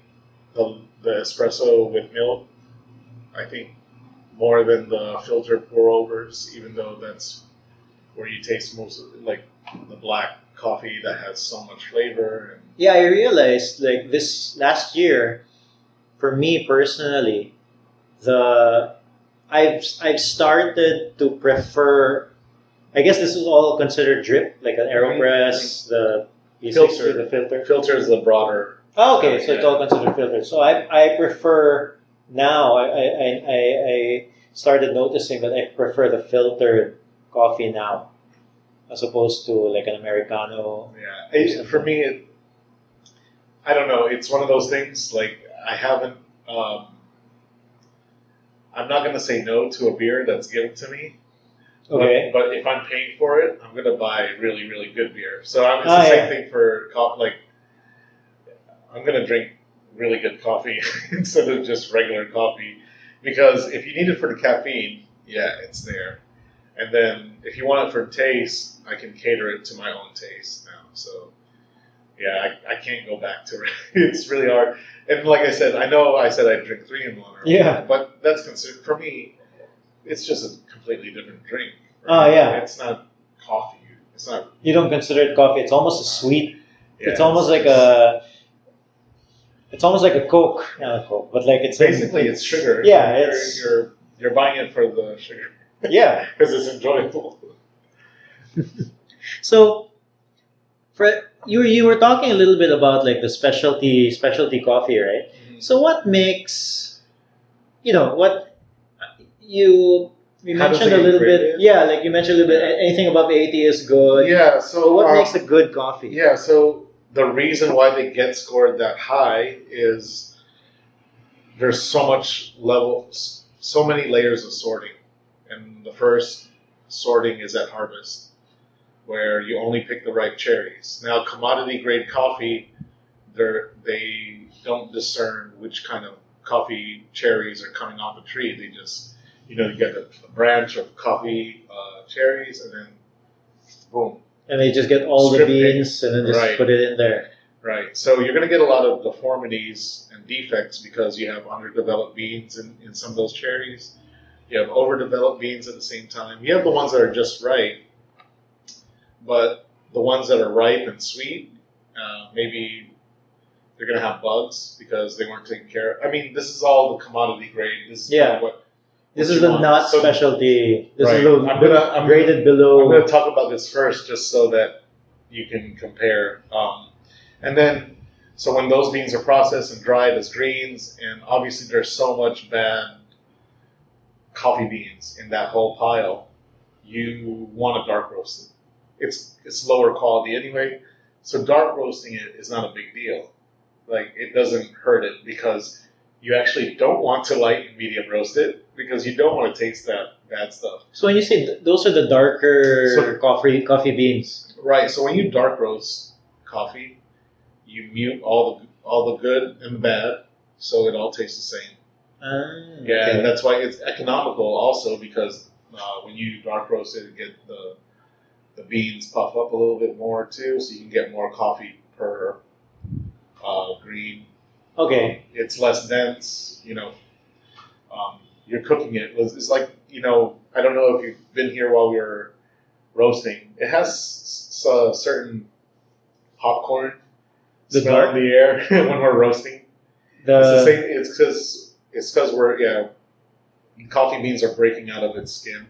[SPEAKER 2] the espresso with milk. I think more than the filter pour overs, even though that's where you taste most of like the black coffee that has so much flavor. And
[SPEAKER 3] Yeah, I realized like this last year, for me personally, the I've started to prefer. I guess this is all considered drip, like an aeropress, the
[SPEAKER 2] filter,
[SPEAKER 3] the filter.
[SPEAKER 2] filter is the broader.
[SPEAKER 3] Oh, okay, so it's all considered filtered. So I prefer now. I started noticing that I prefer the filtered coffee now, as opposed to like an americano.
[SPEAKER 2] Yeah, for me, I don't know. It's one of those things. Like I haven't. I'm not gonna say no to a beer that's given to me.
[SPEAKER 3] Okay.
[SPEAKER 2] But if I'm paying for it, I'm gonna buy really, really good beer. So it's the same thing for coffee. Like I'm gonna drink really good coffee instead of just regular coffee, because if you need it for the caffeine, yeah, it's there. And then if you want it for taste, I can cater it to my own taste now. So yeah, I can't go back to it. It's really hard. And like I said, I know I said I drink 3-in-1 earlier,
[SPEAKER 3] Yeah.
[SPEAKER 2] but that's considered for me. It's just a completely different drink.
[SPEAKER 3] Oh yeah.
[SPEAKER 2] It's not coffee. It's not.
[SPEAKER 3] You don't consider it coffee. It's almost a sweet.
[SPEAKER 2] Yeah,
[SPEAKER 3] it's almost like a. It's almost like a Coke, not a Coke, but like it's
[SPEAKER 2] basically it's sugar.
[SPEAKER 3] Yeah,
[SPEAKER 2] you're buying it for the sugar.
[SPEAKER 3] Yeah,
[SPEAKER 2] because it's enjoyable.
[SPEAKER 3] So, for you were talking a little bit about like the specialty coffee, right?
[SPEAKER 2] Mm-hmm.
[SPEAKER 3] So what makes what you mentioned a little bit? Yeah, like you mentioned a little bit. Anything above 80 is good.
[SPEAKER 2] Yeah. So
[SPEAKER 3] what makes a good coffee?
[SPEAKER 2] Yeah. So the reason why they get scored that high is there's so many layers of sorting, and the first sorting is at harvest, where you only pick the right cherries. Now, commodity grade coffee, they don't discern which kind of coffee cherries are coming off a tree. They just, you get a branch of coffee cherries, and then boom.
[SPEAKER 3] And they just get all the beans and then just put it in there.
[SPEAKER 2] Right. So you're going to get a lot of deformities and defects because you have underdeveloped beans in some of those cherries. You have overdeveloped beans at the same time. You have the ones that are just right, but the ones that are ripe and sweet, maybe they're going to have bugs because they weren't taken care of. I mean, this is all the commodity grade. This is
[SPEAKER 3] this is the not specialty. This is
[SPEAKER 2] I'm
[SPEAKER 3] graded below.
[SPEAKER 2] I'm going to talk about this first just so that you can compare. And then, so when those beans are processed and dried as greens, and obviously there's so much bad coffee beans in that whole pile, you want to dark roast it. It's lower quality anyway, so dark roasting it is not a big deal. Like, it doesn't hurt it because you actually don't want to light and medium roast it because you don't want to taste that bad stuff.
[SPEAKER 3] So when you say those are the darker coffee beans,
[SPEAKER 2] right? So when you dark roast coffee, you mute all the good and the bad, so it all tastes the same.
[SPEAKER 3] Okay.
[SPEAKER 2] And that's why it's economical also because when you dark roast it, you get the beans puff up a little bit more too, so you can get more coffee per green.
[SPEAKER 3] Okay.
[SPEAKER 2] It's less dense, you're cooking it. It's like, I don't know if you've been here while we were roasting. It has a certain popcorn smell in the air when we're roasting. It's the same. It's because we're coffee beans are breaking out of its skin.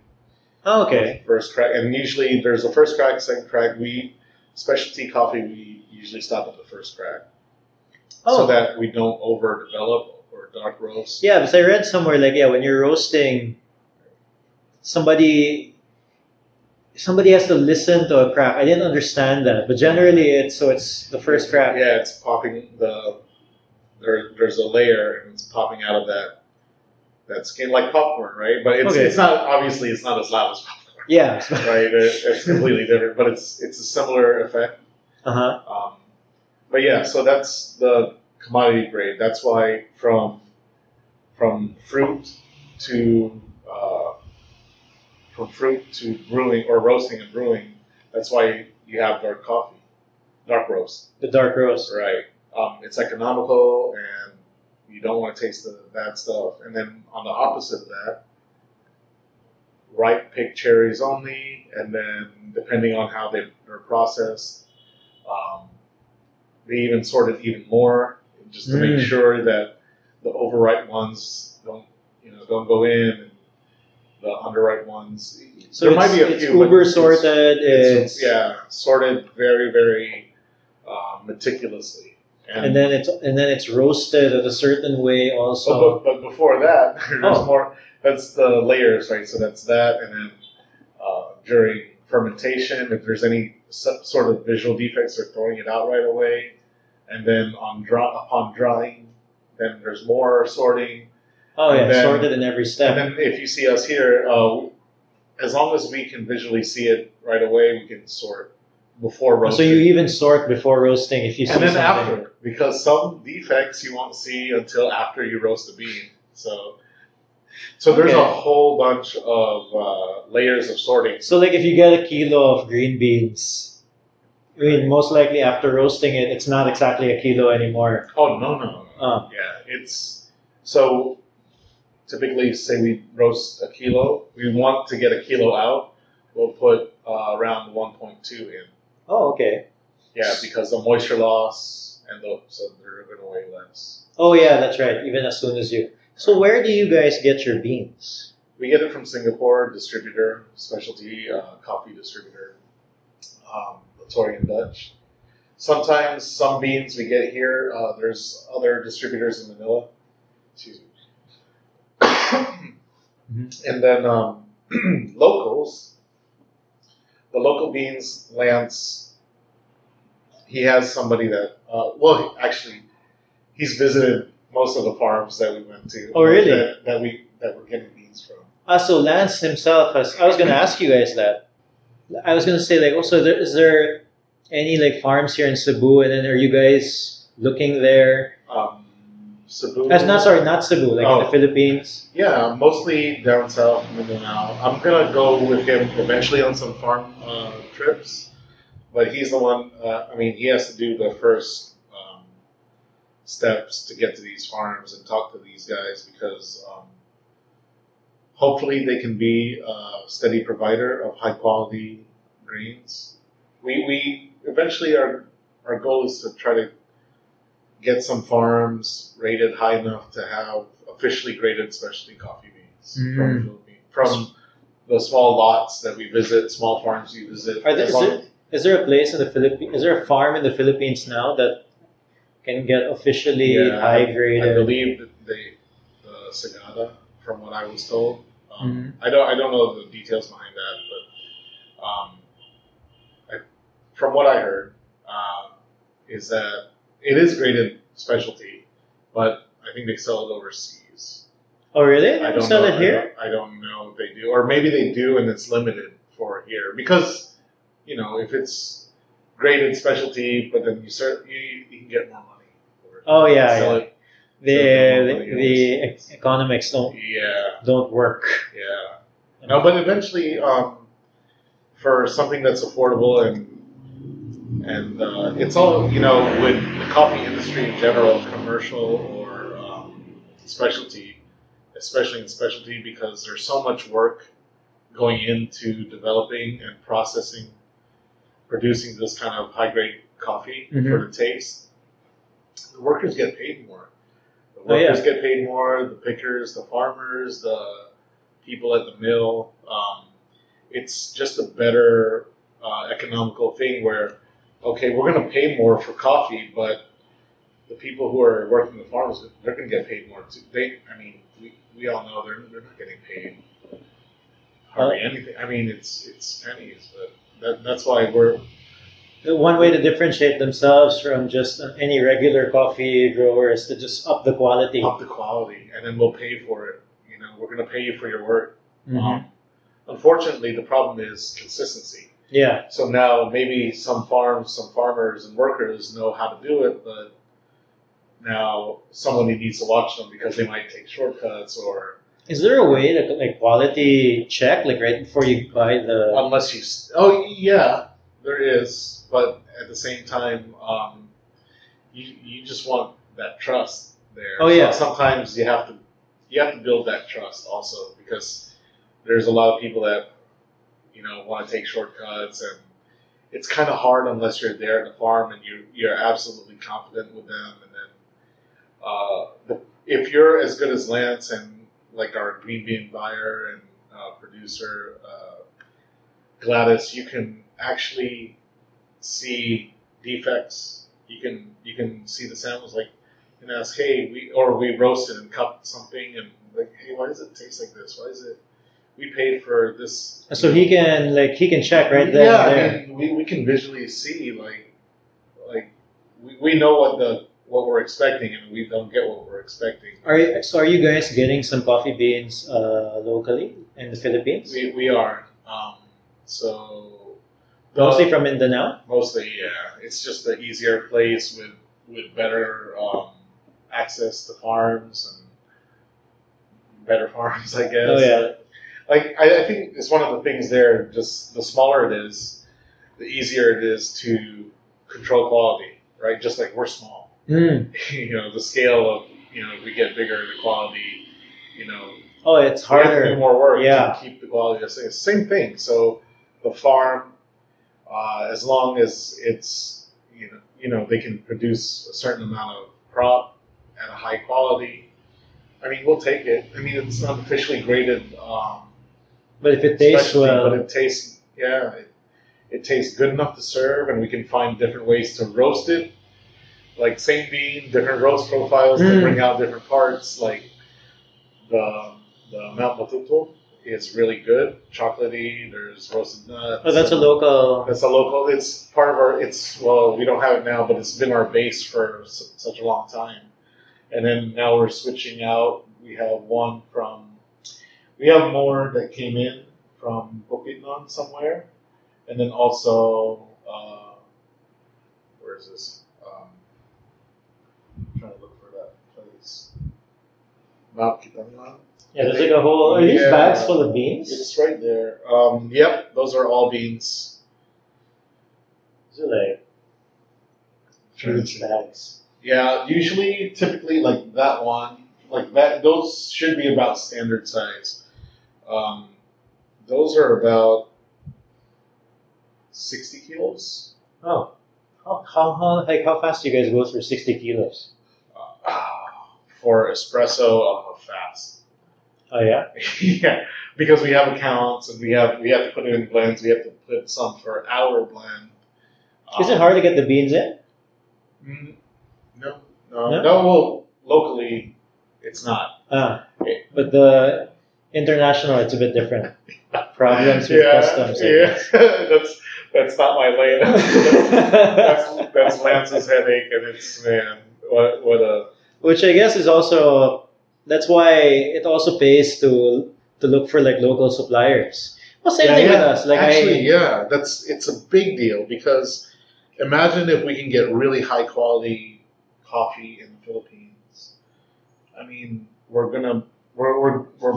[SPEAKER 3] Oh, okay.
[SPEAKER 2] First crack, and usually there's a first crack, second crack. Specialty coffee, we usually stop at the first crack, so that we don't overdevelop or dark roast.
[SPEAKER 3] Yeah, because I read somewhere like when you're roasting, somebody has to listen to a crack. I didn't understand that, but generally it's the first crack.
[SPEAKER 2] Yeah, it's popping there's a layer and it's popping out of that skin like popcorn, right? But it's not obviously it's not as loud as popcorn.
[SPEAKER 3] Yeah,
[SPEAKER 2] right. It's completely different, but it's a similar effect. But yeah, so that's the commodity grade. That's why from fruit to uh, from fruit to brewing or roasting and brewing. That's why you have dark roast.
[SPEAKER 3] The dark roast.
[SPEAKER 2] Right. It's economical and you don't want to taste the bad stuff. And then on the opposite of that, ripe picked cherries only, and then depending on how they're processed, um, they even sort it even more just to make sure that the overripe ones don't go in, and the underripe ones.
[SPEAKER 3] So
[SPEAKER 2] there might be a
[SPEAKER 3] it's
[SPEAKER 2] few,
[SPEAKER 3] uber sorted. It's
[SPEAKER 2] sorted very very meticulously.
[SPEAKER 3] and then it's roasted in a certain way also.
[SPEAKER 2] But before that, there's more. That's the layers, right? So that's that, and then during fermentation, if there's any sort of visual defects, they're throwing it out right away. And then upon drying, then there's more sorting.
[SPEAKER 3] Oh yeah,
[SPEAKER 2] then,
[SPEAKER 3] sorted in every step.
[SPEAKER 2] And then if you see us here, as long as we can visually see it right away, we can sort before roasting.
[SPEAKER 3] So you even sort before roasting if you see
[SPEAKER 2] something. And then
[SPEAKER 3] something.
[SPEAKER 2] after, because some defects you won't see until after you roast the bean. So there's a whole bunch of layers of sorting.
[SPEAKER 3] So like if you get a kilo of green beans, I mean most likely after roasting it, it's not exactly a kilo anymore.
[SPEAKER 2] Oh no. Yeah, it's so typically say we roast a kilo. We want to get a kilo out. We'll put around 1.2 in.
[SPEAKER 3] Oh, okay.
[SPEAKER 2] Yeah, because the moisture loss so they're going to weigh less.
[SPEAKER 3] Oh yeah, that's right. Even as soon as you. So where do you guys get your beans?
[SPEAKER 2] We get it from Singapore, distributor, specialty coffee distributor, Latory and Dutch. Sometimes some beans we get here. There's other distributors in Manila. Excuse me. And then locals. The local beans, Lance. He has somebody that. Actually, he's visited most of the farms that we went to.
[SPEAKER 3] Oh, really?
[SPEAKER 2] That we're getting beans from.
[SPEAKER 3] So Lance himself has. I was going to ask you guys that. I was going to say is there any like farms here in Cebu, and then are you guys looking there?
[SPEAKER 2] Cebu.
[SPEAKER 3] Not Cebu, like in the Philippines.
[SPEAKER 2] Yeah, mostly down south, Mindanao. I'm gonna go with him eventually on some farm trips, but he's the one. He has to do the first steps to get to these farms and talk to these guys because hopefully they can be a steady provider of high quality grains. We eventually our goal is to try to get some farms rated high enough to have officially graded specialty coffee beans from the Philippines. From the small lots that we visit, small farms we visit.
[SPEAKER 3] Is there a place in the Philippines? Is there a farm in the Philippines now that can get officially high graded?
[SPEAKER 2] I believe that the Sagada, from what I was told. I don't know the details behind that, but from what I heard, is that it is graded specialty, but I think they sell it overseas.
[SPEAKER 3] Oh, really? They don't sell it here?
[SPEAKER 2] I don't know if they do, or maybe they do, and it's limited for here because if it's graded specialty, but then you can get more money for it.
[SPEAKER 3] Oh yeah. The economics don't work.
[SPEAKER 2] Yeah. No, but eventually, for something that's affordable and it's all with the coffee industry in general, commercial or specialty, especially in specialty, because there's so much work going into developing and processing, producing this kind of high grade coffee for the taste. The workers get paid more. The workers get paid more. The pickers, the farmers, the people at the mill. It's just a better economical thing where, okay, we're going to pay more for coffee, but the people who are working the farms, they're going to get paid more too. We all know they're not getting paid hardly anything. It's pennies, but that's why we're.
[SPEAKER 3] One way to differentiate themselves from just any regular coffee grower is to just up the quality.
[SPEAKER 2] Up the quality, and then we'll pay for it. We're going to pay you for your work. Unfortunately, the problem is consistency.
[SPEAKER 3] Yeah.
[SPEAKER 2] So now maybe some farms, some farmers and workers know how to do it, but now somebody needs to watch them because they might take shortcuts or
[SPEAKER 3] Is there a way to like quality check like right before you buy the?
[SPEAKER 2] unless you. Oh yeah, there is, but at the same time, you just want that trust there.
[SPEAKER 3] Oh yeah.
[SPEAKER 2] So sometimes you have to build that trust also because there's a lot of people that want to take shortcuts and it's kind of hard unless you're there at the farm and you're absolutely confident with them and then if you're as good as Lance and like our green bean buyer and producer Gladys, you can actually see defects. You can see the samples like and ask, hey, we roasted and cut something and like, hey, why does it taste like this? Why is it? We paid for this.
[SPEAKER 3] So he can check right then.
[SPEAKER 2] Yeah,
[SPEAKER 3] And there.
[SPEAKER 2] I mean, we can visually see like we know what we're expecting and we don't get what we're expecting.
[SPEAKER 3] Are you guys getting some coffee beans locally in the Philippines?
[SPEAKER 2] We are so
[SPEAKER 3] Mostly from Mindanao.
[SPEAKER 2] mostly yeah. It's just the easier place with better access to farms and better farms, I guess.
[SPEAKER 3] Oh yeah.
[SPEAKER 2] Like I think it's one of the things there. Just the smaller it is, the easier it is to control quality, right? Just like we're small,
[SPEAKER 3] Mm.
[SPEAKER 2] the scale of if we get bigger, the quality,
[SPEAKER 3] Oh, it's
[SPEAKER 2] we have to
[SPEAKER 3] harder.
[SPEAKER 2] do more work
[SPEAKER 3] Yeah.
[SPEAKER 2] to keep the quality the same. Same thing. So the farm, as long as it's they can produce a certain amount of crop at a high quality. I mean, we'll take it. I mean, it's not officially graded.
[SPEAKER 3] But if it tastes
[SPEAKER 2] Specialty,
[SPEAKER 3] well,
[SPEAKER 2] but it tastes it tastes good enough to serve, and we can find different ways to roast it. Like same bean, different roast profiles to bring out different parts. Like the Mount Matuto is really good, chocolatey. There's roasted nuts.
[SPEAKER 3] oh, that's a local.
[SPEAKER 2] That's a local. It's part of our. It's well, we don't have it now, but it's been our base for such a long time. And then now we're switching out. We have one from. We have more that came in from Bukidnon somewhere, and then also where is this? I'm trying to look for that place. Mount Kitangan.
[SPEAKER 3] Yeah, there's like a whole. Are these
[SPEAKER 2] Yeah.
[SPEAKER 3] bags full of beans?
[SPEAKER 2] It's right there. Yep, those are all beans.
[SPEAKER 3] These are like huge bags.
[SPEAKER 2] Yeah, usually, typically, like that one, like that. Those should be about standard size. Those are about 60 kilos.
[SPEAKER 3] Oh, how fast do you guys go through 60 kilos?
[SPEAKER 2] For espresso, fast.
[SPEAKER 3] Oh yeah.
[SPEAKER 2] Yeah, because we have accounts and we have to put it in blends. We have to put some for our blend.
[SPEAKER 3] Is it hard to get the beans in?
[SPEAKER 2] No.
[SPEAKER 3] No?
[SPEAKER 2] Well, locally, it's not.
[SPEAKER 3] But the international, it's a bit different. Problems with customs. I guess.
[SPEAKER 2] that's not my lane. That's Lance's headache, and it's what a.
[SPEAKER 3] Which I guess is also that's why it also pays to look for like local suppliers. Well, same thing with us. Like
[SPEAKER 2] actually, it's a big deal because imagine if we can get really high quality coffee in the Philippines. I mean, we're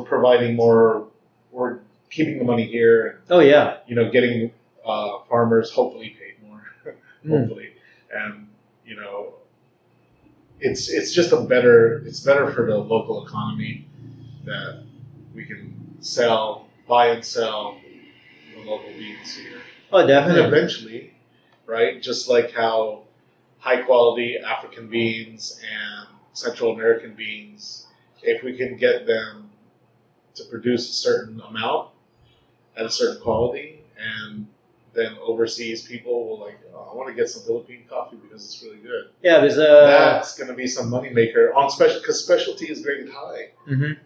[SPEAKER 2] providing more. We're keeping the money here.
[SPEAKER 3] Oh yeah.
[SPEAKER 2] Getting farmers hopefully paid more, hopefully, and it's just it's better for the local economy that we can buy and sell the local beans here.
[SPEAKER 3] Oh,
[SPEAKER 2] And then
[SPEAKER 3] definitely.
[SPEAKER 2] eventually, right, just like how high quality African beans and Central American beans, if we can get them to produce a certain amount at a certain quality, and then overseas people will like, oh, I want to get some Philippine coffee because it's really good.
[SPEAKER 3] Yeah, there's
[SPEAKER 2] That's going to be some moneymaker on because specialty is graded high,
[SPEAKER 3] Mhm.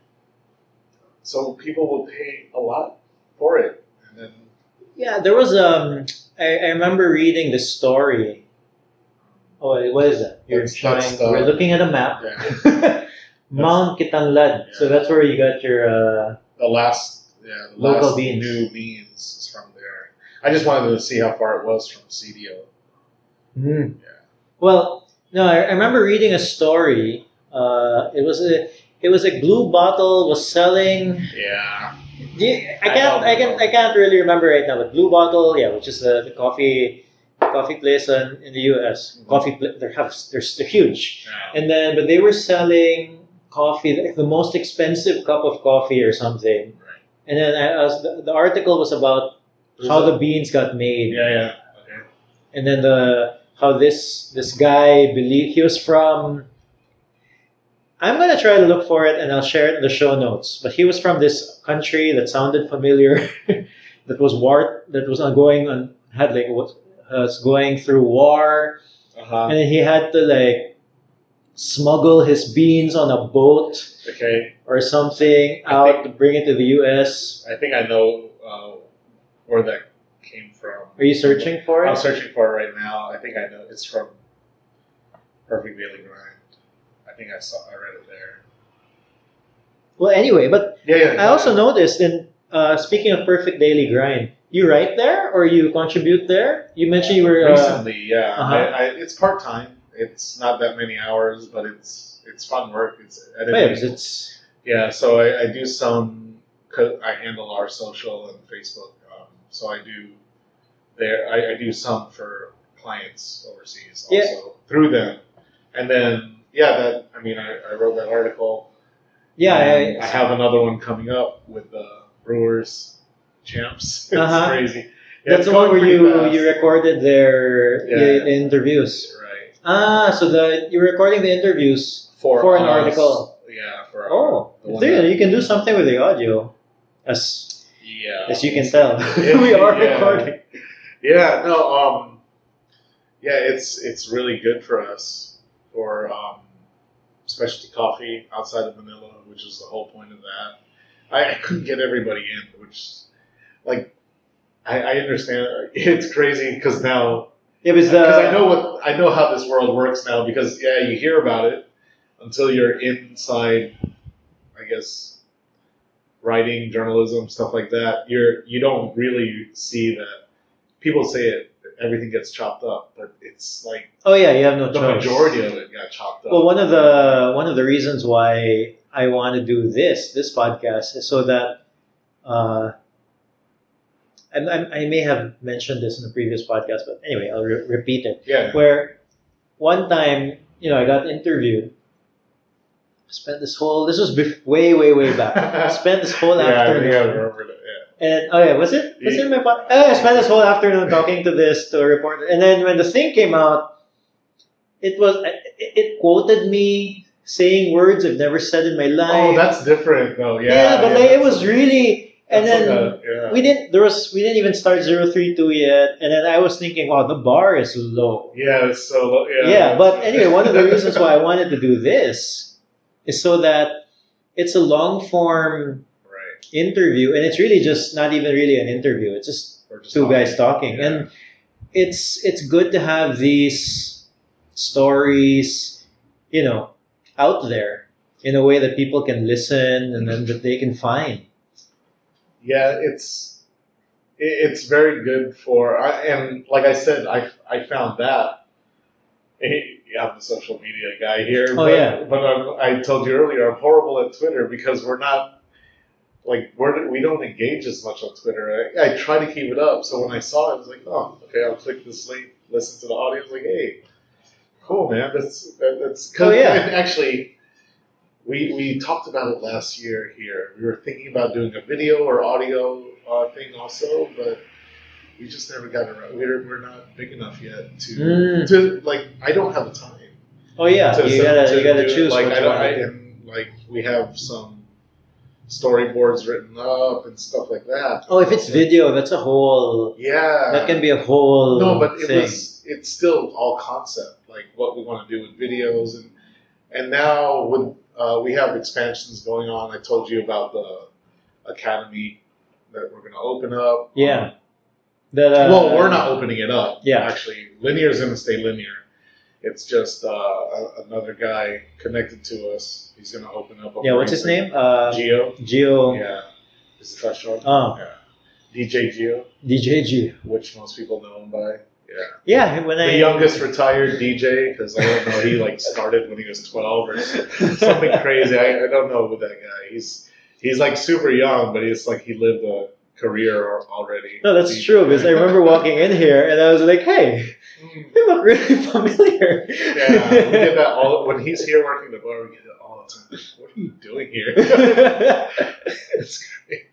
[SPEAKER 2] so people will pay a lot for it. And then
[SPEAKER 3] Yeah, there was I remember reading the story. Oh, what is that?
[SPEAKER 2] That's the-
[SPEAKER 3] We're looking at a map.
[SPEAKER 2] yeah,
[SPEAKER 3] Mount Kitanglad. So that's where you got your
[SPEAKER 2] the
[SPEAKER 3] Local
[SPEAKER 2] last
[SPEAKER 3] beans.
[SPEAKER 2] new beans is from there. I just wanted to see how far it was from CDO.
[SPEAKER 3] Mm.
[SPEAKER 2] Yeah.
[SPEAKER 3] Well, no, I remember reading a story. It was like Blue Bottle was selling.
[SPEAKER 2] Yeah.
[SPEAKER 3] I can't really remember right now, but Blue Bottle, yeah, which is the coffee place in the U.S. They're huge,
[SPEAKER 2] Yeah.
[SPEAKER 3] and then but they were selling coffee, like the most expensive cup of coffee or something,
[SPEAKER 2] Right.
[SPEAKER 3] and then the article was about how the beans got made,
[SPEAKER 2] Yeah, yeah. Okay.
[SPEAKER 3] and then how this guy believed he was from. I'm gonna try to look for it and I'll share it in the show notes. But he was from this country that sounded familiar, that was ongoing on had like was going through war,
[SPEAKER 2] Uh-huh.
[SPEAKER 3] and then he had to like smuggle his beans on a boat
[SPEAKER 2] Okay.
[SPEAKER 3] or something
[SPEAKER 2] I
[SPEAKER 3] out
[SPEAKER 2] think-
[SPEAKER 3] to bring it to the U.S.
[SPEAKER 2] I think I know where that came from.
[SPEAKER 3] Are you searching for
[SPEAKER 2] I'm
[SPEAKER 3] it?
[SPEAKER 2] searching for it right now. I think I know. It's from Perfect Daily Grind. I think I read it there.
[SPEAKER 3] Well, anyway, but
[SPEAKER 2] Yeah.
[SPEAKER 3] I also noticed in speaking of Perfect Daily Grind, you write there or you contribute there? You mentioned you were
[SPEAKER 2] Recently, yeah.
[SPEAKER 3] uh-huh.
[SPEAKER 2] It's part time. It's not that many hours, but it's fun work. It's
[SPEAKER 3] Oh,
[SPEAKER 2] editing.
[SPEAKER 3] yeah, 'cause it's
[SPEAKER 2] Yeah, so I do some. Cause I handle our social and Facebook, so I do there. I do some for clients overseas also
[SPEAKER 3] Yeah.
[SPEAKER 2] through them, and then I wrote that article.
[SPEAKER 3] yeah.
[SPEAKER 2] And I have another one coming up with the Brewers champs. It's
[SPEAKER 3] Uh-huh.
[SPEAKER 2] crazy. Yeah,
[SPEAKER 3] That's
[SPEAKER 2] it's
[SPEAKER 3] the one
[SPEAKER 2] going
[SPEAKER 3] where
[SPEAKER 2] pretty fast.
[SPEAKER 3] you recorded their
[SPEAKER 2] Yeah.
[SPEAKER 3] the interviews.
[SPEAKER 2] Right.
[SPEAKER 3] So you're recording the interviews for an
[SPEAKER 2] us.
[SPEAKER 3] article.
[SPEAKER 2] Yeah, for
[SPEAKER 3] Oh,
[SPEAKER 2] the one
[SPEAKER 3] there,
[SPEAKER 2] that-
[SPEAKER 3] you can do something with the audio, as
[SPEAKER 2] yeah.
[SPEAKER 3] as you can tell,
[SPEAKER 2] Yeah,
[SPEAKER 3] we are
[SPEAKER 2] yeah.
[SPEAKER 3] recording.
[SPEAKER 2] Yeah, no, yeah, it's really good for us for specialty coffee outside of Manila, which is the whole point of that. I couldn't get everybody in, which like I understand. It's crazy because now
[SPEAKER 3] It was
[SPEAKER 2] because I know how this world works now because you hear about it until you're inside, I guess, writing, journalism, stuff like that. You don't really see that. People say it, everything gets chopped up, but it's like
[SPEAKER 3] oh yeah, you have no
[SPEAKER 2] the
[SPEAKER 3] choice.
[SPEAKER 2] majority of it got chopped up.
[SPEAKER 3] Well, one of the reasons why I want to do this podcast is so that I may have mentioned this in the previous podcast, but anyway, I'll repeat it.
[SPEAKER 2] Yeah.
[SPEAKER 3] Where one time, I got interviewed. Spent this was way back. Spent this whole
[SPEAKER 2] I
[SPEAKER 3] afternoon.
[SPEAKER 2] think I remember that.
[SPEAKER 3] And oh yeah, was it in my podcast? I spent this whole afternoon talking to a reporter, and then when the thing came out, it quoted me saying words I've never said in my life.
[SPEAKER 2] Oh, that's different though.
[SPEAKER 3] Yeah, but like it was really, and then
[SPEAKER 2] yeah.
[SPEAKER 3] we didn't even start 032 yet, and then I was thinking, wow, the bar is low.
[SPEAKER 2] Yeah, it's so low. Yeah.
[SPEAKER 3] Yeah, but anyway, one of the reasons why I wanted to do this is so that it's a long form
[SPEAKER 2] Right.
[SPEAKER 3] interview, and it's really just not even really an interview. It's just
[SPEAKER 2] Or just
[SPEAKER 3] two guys talking,
[SPEAKER 2] Yeah.
[SPEAKER 3] and it's good to have these stories, out there in a way that people can listen and then that they can find.
[SPEAKER 2] Yeah, it's very good for and like I said, I found that. I'm the social media guy here.
[SPEAKER 3] Oh,
[SPEAKER 2] but,
[SPEAKER 3] yeah.
[SPEAKER 2] But I told you earlier, I'm horrible at Twitter because we're not we don't engage as much on Twitter. I try to keep it up. So when I saw it, I was like, oh, okay, I'll click this link, listen to the audio. I was like, hey, cool, man. That's
[SPEAKER 3] Oh, yeah.
[SPEAKER 2] And actually, we talked about it last year here. We were thinking about doing a video or audio thing also, but we just never got around. We're not big enough yet to I don't have the time.
[SPEAKER 3] Oh yeah, you gotta choose.
[SPEAKER 2] Like
[SPEAKER 3] which one to do.
[SPEAKER 2] and like we have some storyboards written up and stuff like that.
[SPEAKER 3] Oh, if it's video, that's a whole.
[SPEAKER 2] Yeah,
[SPEAKER 3] That can be a whole.
[SPEAKER 2] no, but
[SPEAKER 3] thing.
[SPEAKER 2] it's still all concept, like what we want to do with videos and now with we have expansions going on. I told you about the academy that we're going to open up.
[SPEAKER 3] Yeah.
[SPEAKER 2] Well, we're not opening it up.
[SPEAKER 3] Yeah.
[SPEAKER 2] Actually, linear is going to stay linear. It's just another guy connected to us. He's going to open up.
[SPEAKER 3] Yeah, what's his name?
[SPEAKER 2] Gio.
[SPEAKER 3] Geo.
[SPEAKER 2] Yeah. Is it Fashion?
[SPEAKER 3] Oh.
[SPEAKER 2] Yeah. DJ Gio,
[SPEAKER 3] DJG.
[SPEAKER 2] which most people know him by. Yeah.
[SPEAKER 3] Yeah, when
[SPEAKER 2] The youngest retired DJ, because I don't know, he like started when he was 12 or something crazy. I don't know who that guy. He's like super young, but it's like he lived a career already.
[SPEAKER 3] No, that's true because I remember walking in here and I was like, "Hey, you look really familiar."
[SPEAKER 2] Yeah, we get that all when he's here working the bar. We get it all the time. What are you doing here? It's great.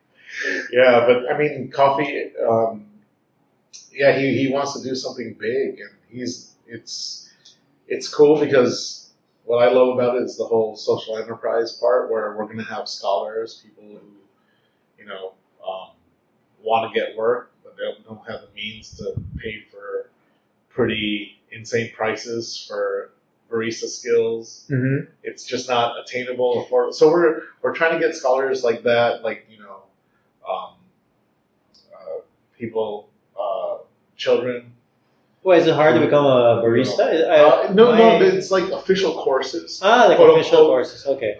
[SPEAKER 2] Yeah, but I mean, coffee. Yeah, he wants to do something big, and it's cool because what I love about it is the whole social enterprise part, where we're going to have scholars, people who want to get work, but they don't have the means to pay for pretty insane prices for barista skills.
[SPEAKER 3] Mm-hmm.
[SPEAKER 2] It's just not attainable. So we're trying to get scholars like that, like um, people, children.
[SPEAKER 3] Why is it hard to become a barista?
[SPEAKER 2] No, it's like official courses.
[SPEAKER 3] Like
[SPEAKER 2] quote
[SPEAKER 3] official
[SPEAKER 2] unquote,
[SPEAKER 3] courses. Okay.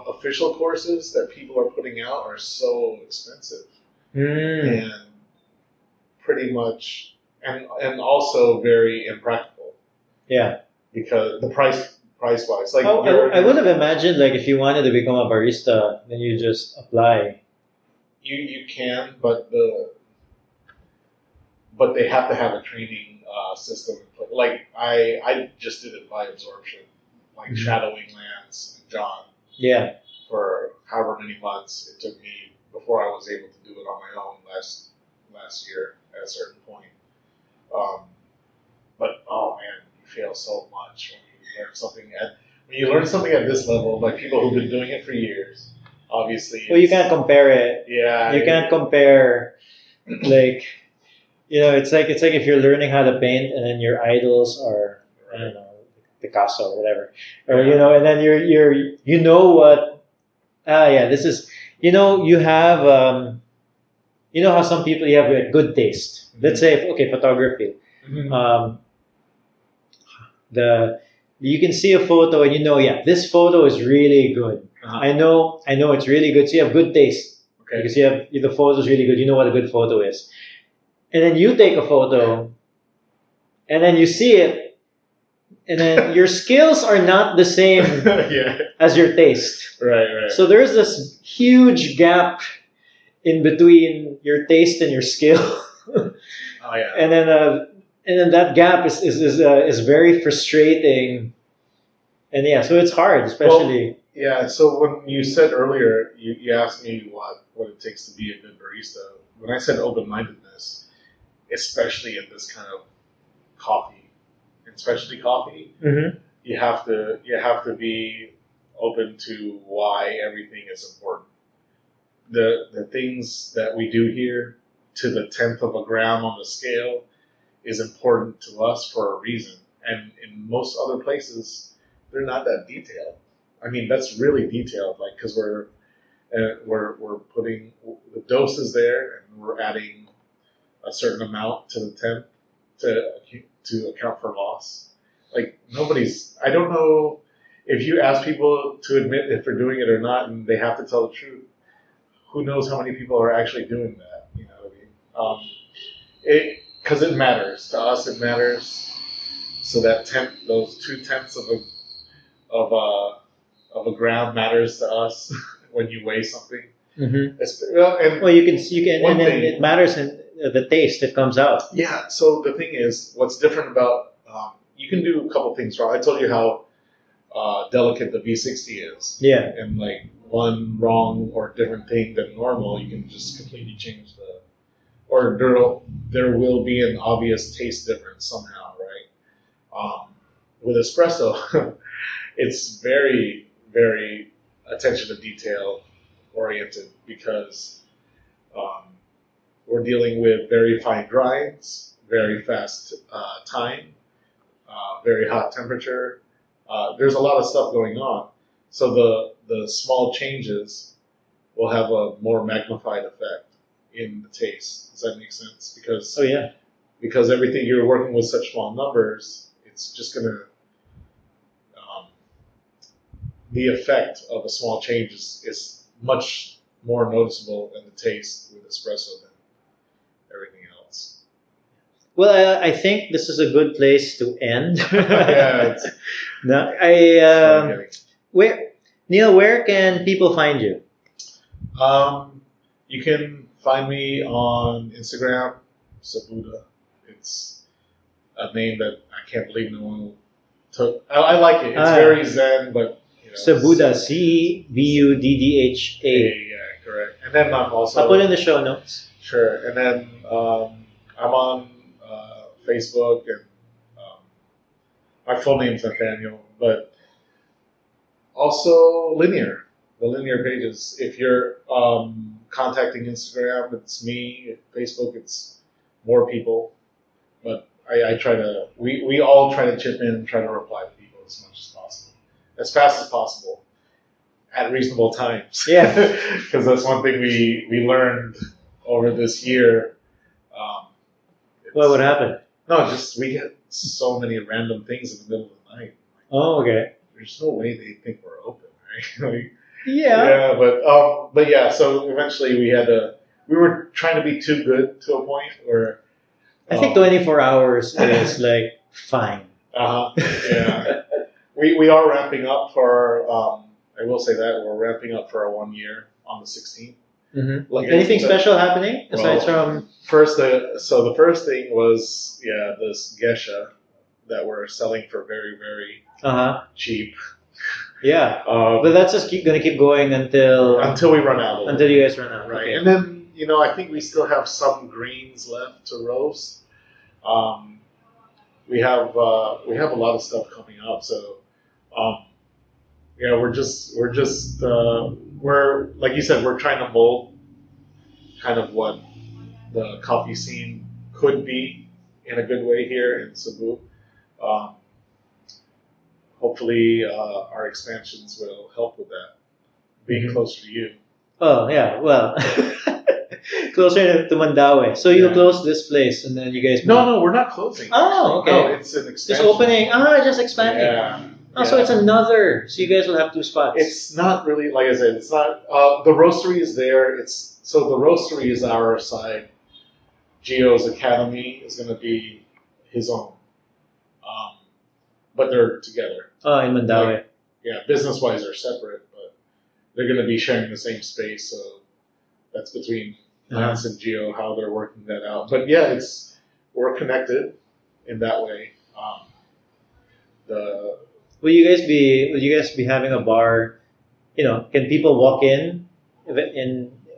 [SPEAKER 2] official courses that people are putting out are so expensive
[SPEAKER 3] Mm.
[SPEAKER 2] and pretty much and also very impractical
[SPEAKER 3] Yeah.
[SPEAKER 2] because the price wise, like
[SPEAKER 3] I would have imagined like if you wanted to become a barista, then you just apply.
[SPEAKER 2] you can, but they have to have a training system. Like I just did it by absorption, like
[SPEAKER 3] Mhm.
[SPEAKER 2] shadowing Lance and John
[SPEAKER 3] Yeah.
[SPEAKER 2] for however many months it took me before I was able to do it on my own last year at a certain point. But oh man, you fail so much when you learn something at this level by people who've been doing it for years. Obviously,
[SPEAKER 3] Well, you can't compare it.
[SPEAKER 2] Yeah,
[SPEAKER 3] You can't compare, like, it's like if you're learning how to paint and then your idols are, I don't know, Picasso or whatever, or and then you know what? Yeah, this is, you have, how some people you have like good taste. Let's say, okay, photography.
[SPEAKER 2] Mhm.
[SPEAKER 3] The You can see a photo and yeah, this photo is really good.
[SPEAKER 2] Uh-huh.
[SPEAKER 3] I know it's really good. So you have good taste
[SPEAKER 2] Okay.
[SPEAKER 3] because you have the photo is really good. You know what a good photo is, and then you take a photo, and then you see it, and then your skills are not the same
[SPEAKER 2] Yeah.
[SPEAKER 3] as your taste.
[SPEAKER 2] Right.
[SPEAKER 3] So there's this huge gap in between your taste and your skill.
[SPEAKER 2] Oh yeah.
[SPEAKER 3] And then that gap is very frustrating, and yeah, so it's hard, especially.
[SPEAKER 2] Yeah, so when you said earlier, you asked me what it takes to be a good barista. When I said open-mindedness, especially in this kind of coffee, in specialty coffee,
[SPEAKER 3] Mm-hmm.
[SPEAKER 2] you have to be open to why everything is important. The things that we do here to the 10th of a gram on the scale is important to us for a reason, and in most other places, they're not that detailed. I mean, that's really detailed, like because we're putting the doses there, and we're adding a certain amount to the temp to account for loss. Like I don't know if you ask people to admit if they're doing it or not, and they have to tell the truth. Who knows how many people are actually doing that? You know what I mean? Because it matters to us. It matters. So that those 2/10 of a gram matters to us when you weigh something.
[SPEAKER 3] Mm-hmm.
[SPEAKER 2] And
[SPEAKER 3] Well, you can,
[SPEAKER 2] one
[SPEAKER 3] and then
[SPEAKER 2] thing-
[SPEAKER 3] it matters in the taste that comes out.
[SPEAKER 2] Yeah. So the thing is, what's different about you can do a couple things wrong. I told you how delicate the V60 is.
[SPEAKER 3] Yeah.
[SPEAKER 2] And like one wrong or different thing than normal, you can just completely change or there will be an obvious taste difference somehow, right? With espresso, it's very, very attention to detail oriented because we're dealing with very fine grinds, very fast time, very hot temperature. There's a lot of stuff going on. So the small changes will have a more magnified effect in the taste. Does that make sense? Because everything you're working with such small numbers, it's just gonna the effect of a small change is much more noticeable in the taste with espresso everything else.
[SPEAKER 3] Well, I think this is a good place to end.
[SPEAKER 2] Yeah, it's
[SPEAKER 3] No,
[SPEAKER 2] getting.
[SPEAKER 3] where Neil, where can people find you?
[SPEAKER 2] You can find me on Instagram, Sabuda. It's a name that I can't believe no one took. I like it. It's very zen, but
[SPEAKER 3] Cebuda, CBUDDHA.
[SPEAKER 2] yeah, correct. And then I'm also.
[SPEAKER 3] I'll put in the show notes.
[SPEAKER 2] Sure. And then I'm on Facebook, and my full name's Nathaniel, but also the linear pages. If you're contacting Instagram, it's me. Facebook, it's more people. But I try to, we all try to chip in and try to reply to people as much as possible, as fast as possible, at reasonable times.
[SPEAKER 3] Yeah.
[SPEAKER 2] Because that's one thing we learned over this year.
[SPEAKER 3] What would happen?
[SPEAKER 2] No, just we get so many random things in the middle of the night.
[SPEAKER 3] Oh, okay.
[SPEAKER 2] There's no way they think we're open, right? Like,
[SPEAKER 3] Yeah.
[SPEAKER 2] but yeah. So eventually we were trying to be too good to a point where.
[SPEAKER 3] I think 24 hours is like fine.
[SPEAKER 2] Yeah. We are ramping up for. I will say that we're ramping up for our 1 year on the 16th.
[SPEAKER 3] Mm-hmm. Like anything special happening aside from
[SPEAKER 2] the first thing was this geisha that we're selling for very very cheap.
[SPEAKER 3] Yeah,
[SPEAKER 2] but
[SPEAKER 3] that's just gonna keep going until
[SPEAKER 2] we run out.
[SPEAKER 3] Until you guys run out,
[SPEAKER 2] right?
[SPEAKER 3] Okay.
[SPEAKER 2] And then I think we still have some greens left to roast. We have a lot of stuff coming up, so we're like you said, we're trying to mold kind of what the coffee scene could be in a good way here in Cebu. Hopefully, our expansions will help with that, being closer to you.
[SPEAKER 3] Oh yeah, well, closer to Mandaue. So you'll close this place and then you guys.
[SPEAKER 2] No, we're not closing.
[SPEAKER 3] Oh, okay.
[SPEAKER 2] No, it's an expansion.
[SPEAKER 3] Just opening. Just expanding.
[SPEAKER 2] Yeah.
[SPEAKER 3] Oh, so it's another. So you guys will have 2 spots.
[SPEAKER 2] It's not really, like I said, it's not. The roastery is there. The roastery is our side. Gio's Academy is going to be his own. But they're together.
[SPEAKER 3] Oh, in Mandaue.
[SPEAKER 2] Business wise they're separate, but they're going to be sharing the same space. So that's between Lance and Gio, how they're working that out. But yeah, we're connected in that way.
[SPEAKER 3] Will you guys be having a bar? Can people walk in?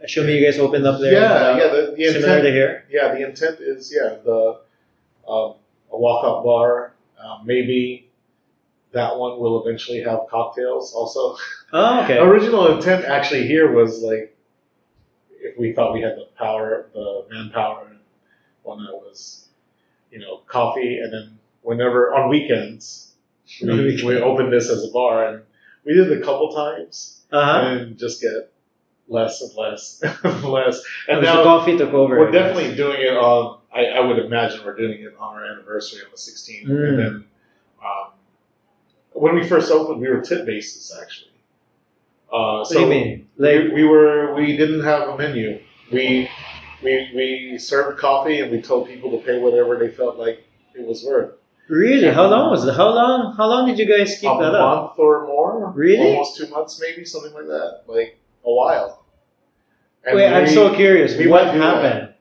[SPEAKER 3] Assuming you guys opened up there.
[SPEAKER 2] The
[SPEAKER 3] similar
[SPEAKER 2] intent,
[SPEAKER 3] to here.
[SPEAKER 2] Yeah, the intent is a walk-up bar. Maybe that one will eventually have cocktails also.
[SPEAKER 3] Oh, okay.
[SPEAKER 2] Original intent actually here was like, if we thought we had the manpower, and one that was, coffee, and then whenever on weekends we opened this as a bar, and we did it a couple times, and just get less and less and less. And now
[SPEAKER 3] the coffee took over.
[SPEAKER 2] We're definitely doing it on. I would imagine we're doing it on our anniversary on the 16th, and then when we first opened, we were tip basis actually.
[SPEAKER 3] What do you mean?
[SPEAKER 2] Like we didn't have a menu. We served coffee and we told people to pay whatever they felt like it was worth.
[SPEAKER 3] Really? How long was it? How long did you guys keep that up?
[SPEAKER 2] A month or more.
[SPEAKER 3] Really?
[SPEAKER 2] Almost 2 months, maybe something like that. Like a while. And
[SPEAKER 3] wait, I'm so curious. What happened?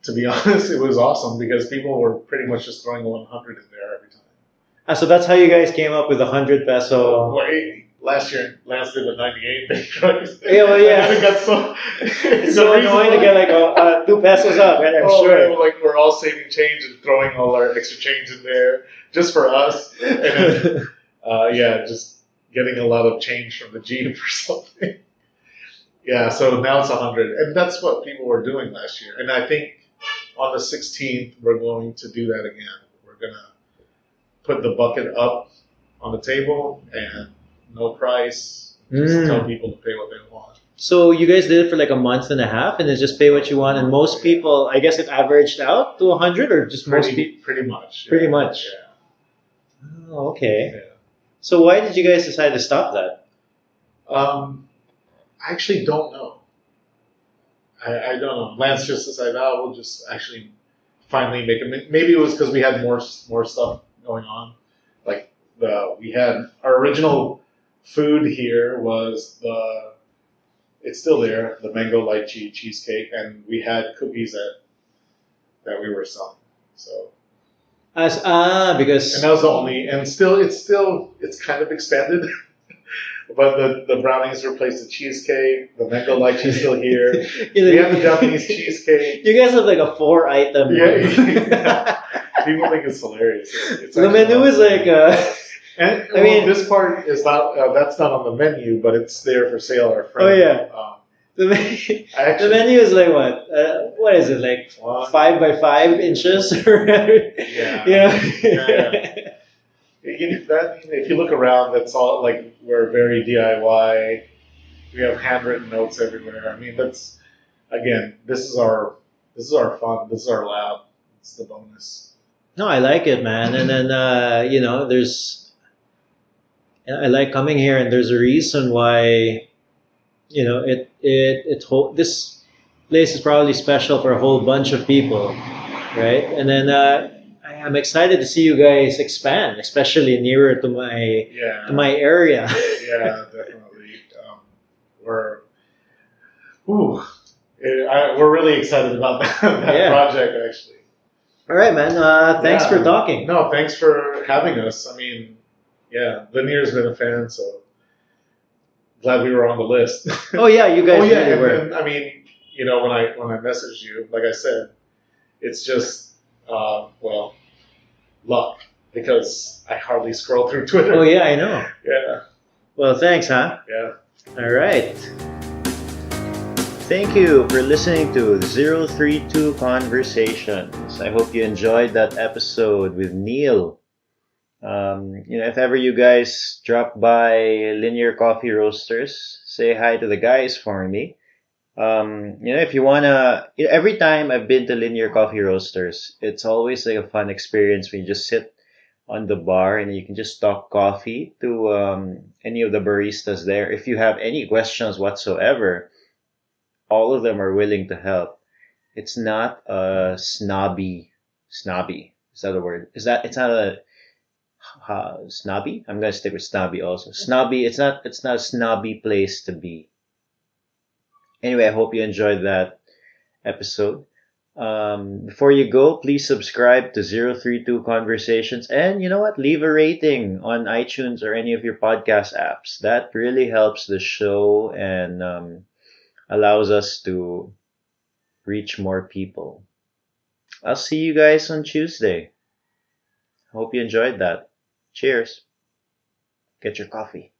[SPEAKER 2] To be honest, it was awesome because people were pretty much just throwing 100 in there every time.
[SPEAKER 3] So that's how you guys came up with 100 peso.
[SPEAKER 2] Wait, last year, Lance did a 98 thing, right?
[SPEAKER 3] Yeah, well, yeah.
[SPEAKER 2] And it got so
[SPEAKER 3] it's so annoying to get like 2 pesos up, right? I'm sure.
[SPEAKER 2] Like we're all saving change and throwing all our extra change in there just for us, and then, just getting a lot of change from the Jeep or something. Yeah, so now it's 100, and that's what people were doing last year, and I think. On the 16th, we're going to do that again. We're going to put the bucket up on the table and no price. Just tell people to pay what they want.
[SPEAKER 3] So you guys did it for like a month and a half and then just pay what you want. And most people, I guess it averaged out to 100 or just most people?
[SPEAKER 2] Pretty much. Yeah.
[SPEAKER 3] Pretty much.
[SPEAKER 2] Yeah.
[SPEAKER 3] Oh, okay.
[SPEAKER 2] Yeah.
[SPEAKER 3] So why did you guys decide to stop that?
[SPEAKER 2] I actually don't know. I don't know. Lance just decided, oh, we'll just actually finally make it. Maybe it was because we had more stuff going on. Like we had our original food here was it's still there, the mango lychee cheesecake, and we had cookies that we were selling. So
[SPEAKER 3] Because
[SPEAKER 2] and that was the only, and it's kind of expanded. But the brownies replaced the cheesecake. The mango lychee is still here.
[SPEAKER 3] you,
[SPEAKER 2] We have the Japanese cheesecake.
[SPEAKER 3] you guys have like a 4-item.
[SPEAKER 2] Yeah, people think it's hilarious. It's
[SPEAKER 3] The
[SPEAKER 2] actually
[SPEAKER 3] menu
[SPEAKER 2] not
[SPEAKER 3] is
[SPEAKER 2] funny.
[SPEAKER 3] like
[SPEAKER 2] And
[SPEAKER 3] I mean-
[SPEAKER 2] this part is not. That's not on the menu, but it's there for sale. Our friend.
[SPEAKER 3] Oh, yeah.
[SPEAKER 2] Um,
[SPEAKER 3] the menu, the
[SPEAKER 2] actually,
[SPEAKER 3] menu is like what? What is it like? 5 by 5 inches or whatever.
[SPEAKER 2] Yeah. Yeah. If you look around, that's all like we're very DIY. We have handwritten notes everywhere. I mean, that's again, this is our fun. This is our lab. It's the bonus.
[SPEAKER 3] No, I like it, man. And then I like coming here, and there's a reason why. This place is probably special for a whole bunch of people, right? And then I'm excited to see you guys expand, especially nearer to my area.
[SPEAKER 2] Yeah, definitely. We're we're really excited about that project, actually.
[SPEAKER 3] All right, man. Thanks for talking.
[SPEAKER 2] No, thanks for having us. I mean, yeah, Lanier's been a fan, so glad we were on the list.
[SPEAKER 3] Oh yeah, you guys really were.
[SPEAKER 2] And I mean, when I messaged you, like I said, it's just luck because I hardly scroll through Twitter.
[SPEAKER 3] Oh yeah, I know.
[SPEAKER 2] Yeah.
[SPEAKER 3] Well, thanks, huh?
[SPEAKER 2] Yeah.
[SPEAKER 3] All right.
[SPEAKER 1] Thank you for listening to 032 Conversations. I hope you enjoyed that episode with Neil. If ever you guys drop by Linear Coffee Roasters, say hi to the guys for me. If you wanna, every time I've been to Linear Coffee Roasters, it's always like a fun experience when you just sit on the bar and you can just talk coffee to any of the baristas there. If you have any questions whatsoever, all of them are willing to help. It's not a snobby. Is that a word? It's not a snobby? I'm gonna stick with snobby also. Snobby. It's not a snobby place to be. Anyway, I hope you enjoyed that episode. Before you go, please subscribe to 032 Conversations, and you know what? Leave a rating on iTunes or any of your podcast apps. That really helps the show and allows us to reach more people. I'll see you guys on Tuesday. Hope you enjoyed that. Cheers. Get your coffee.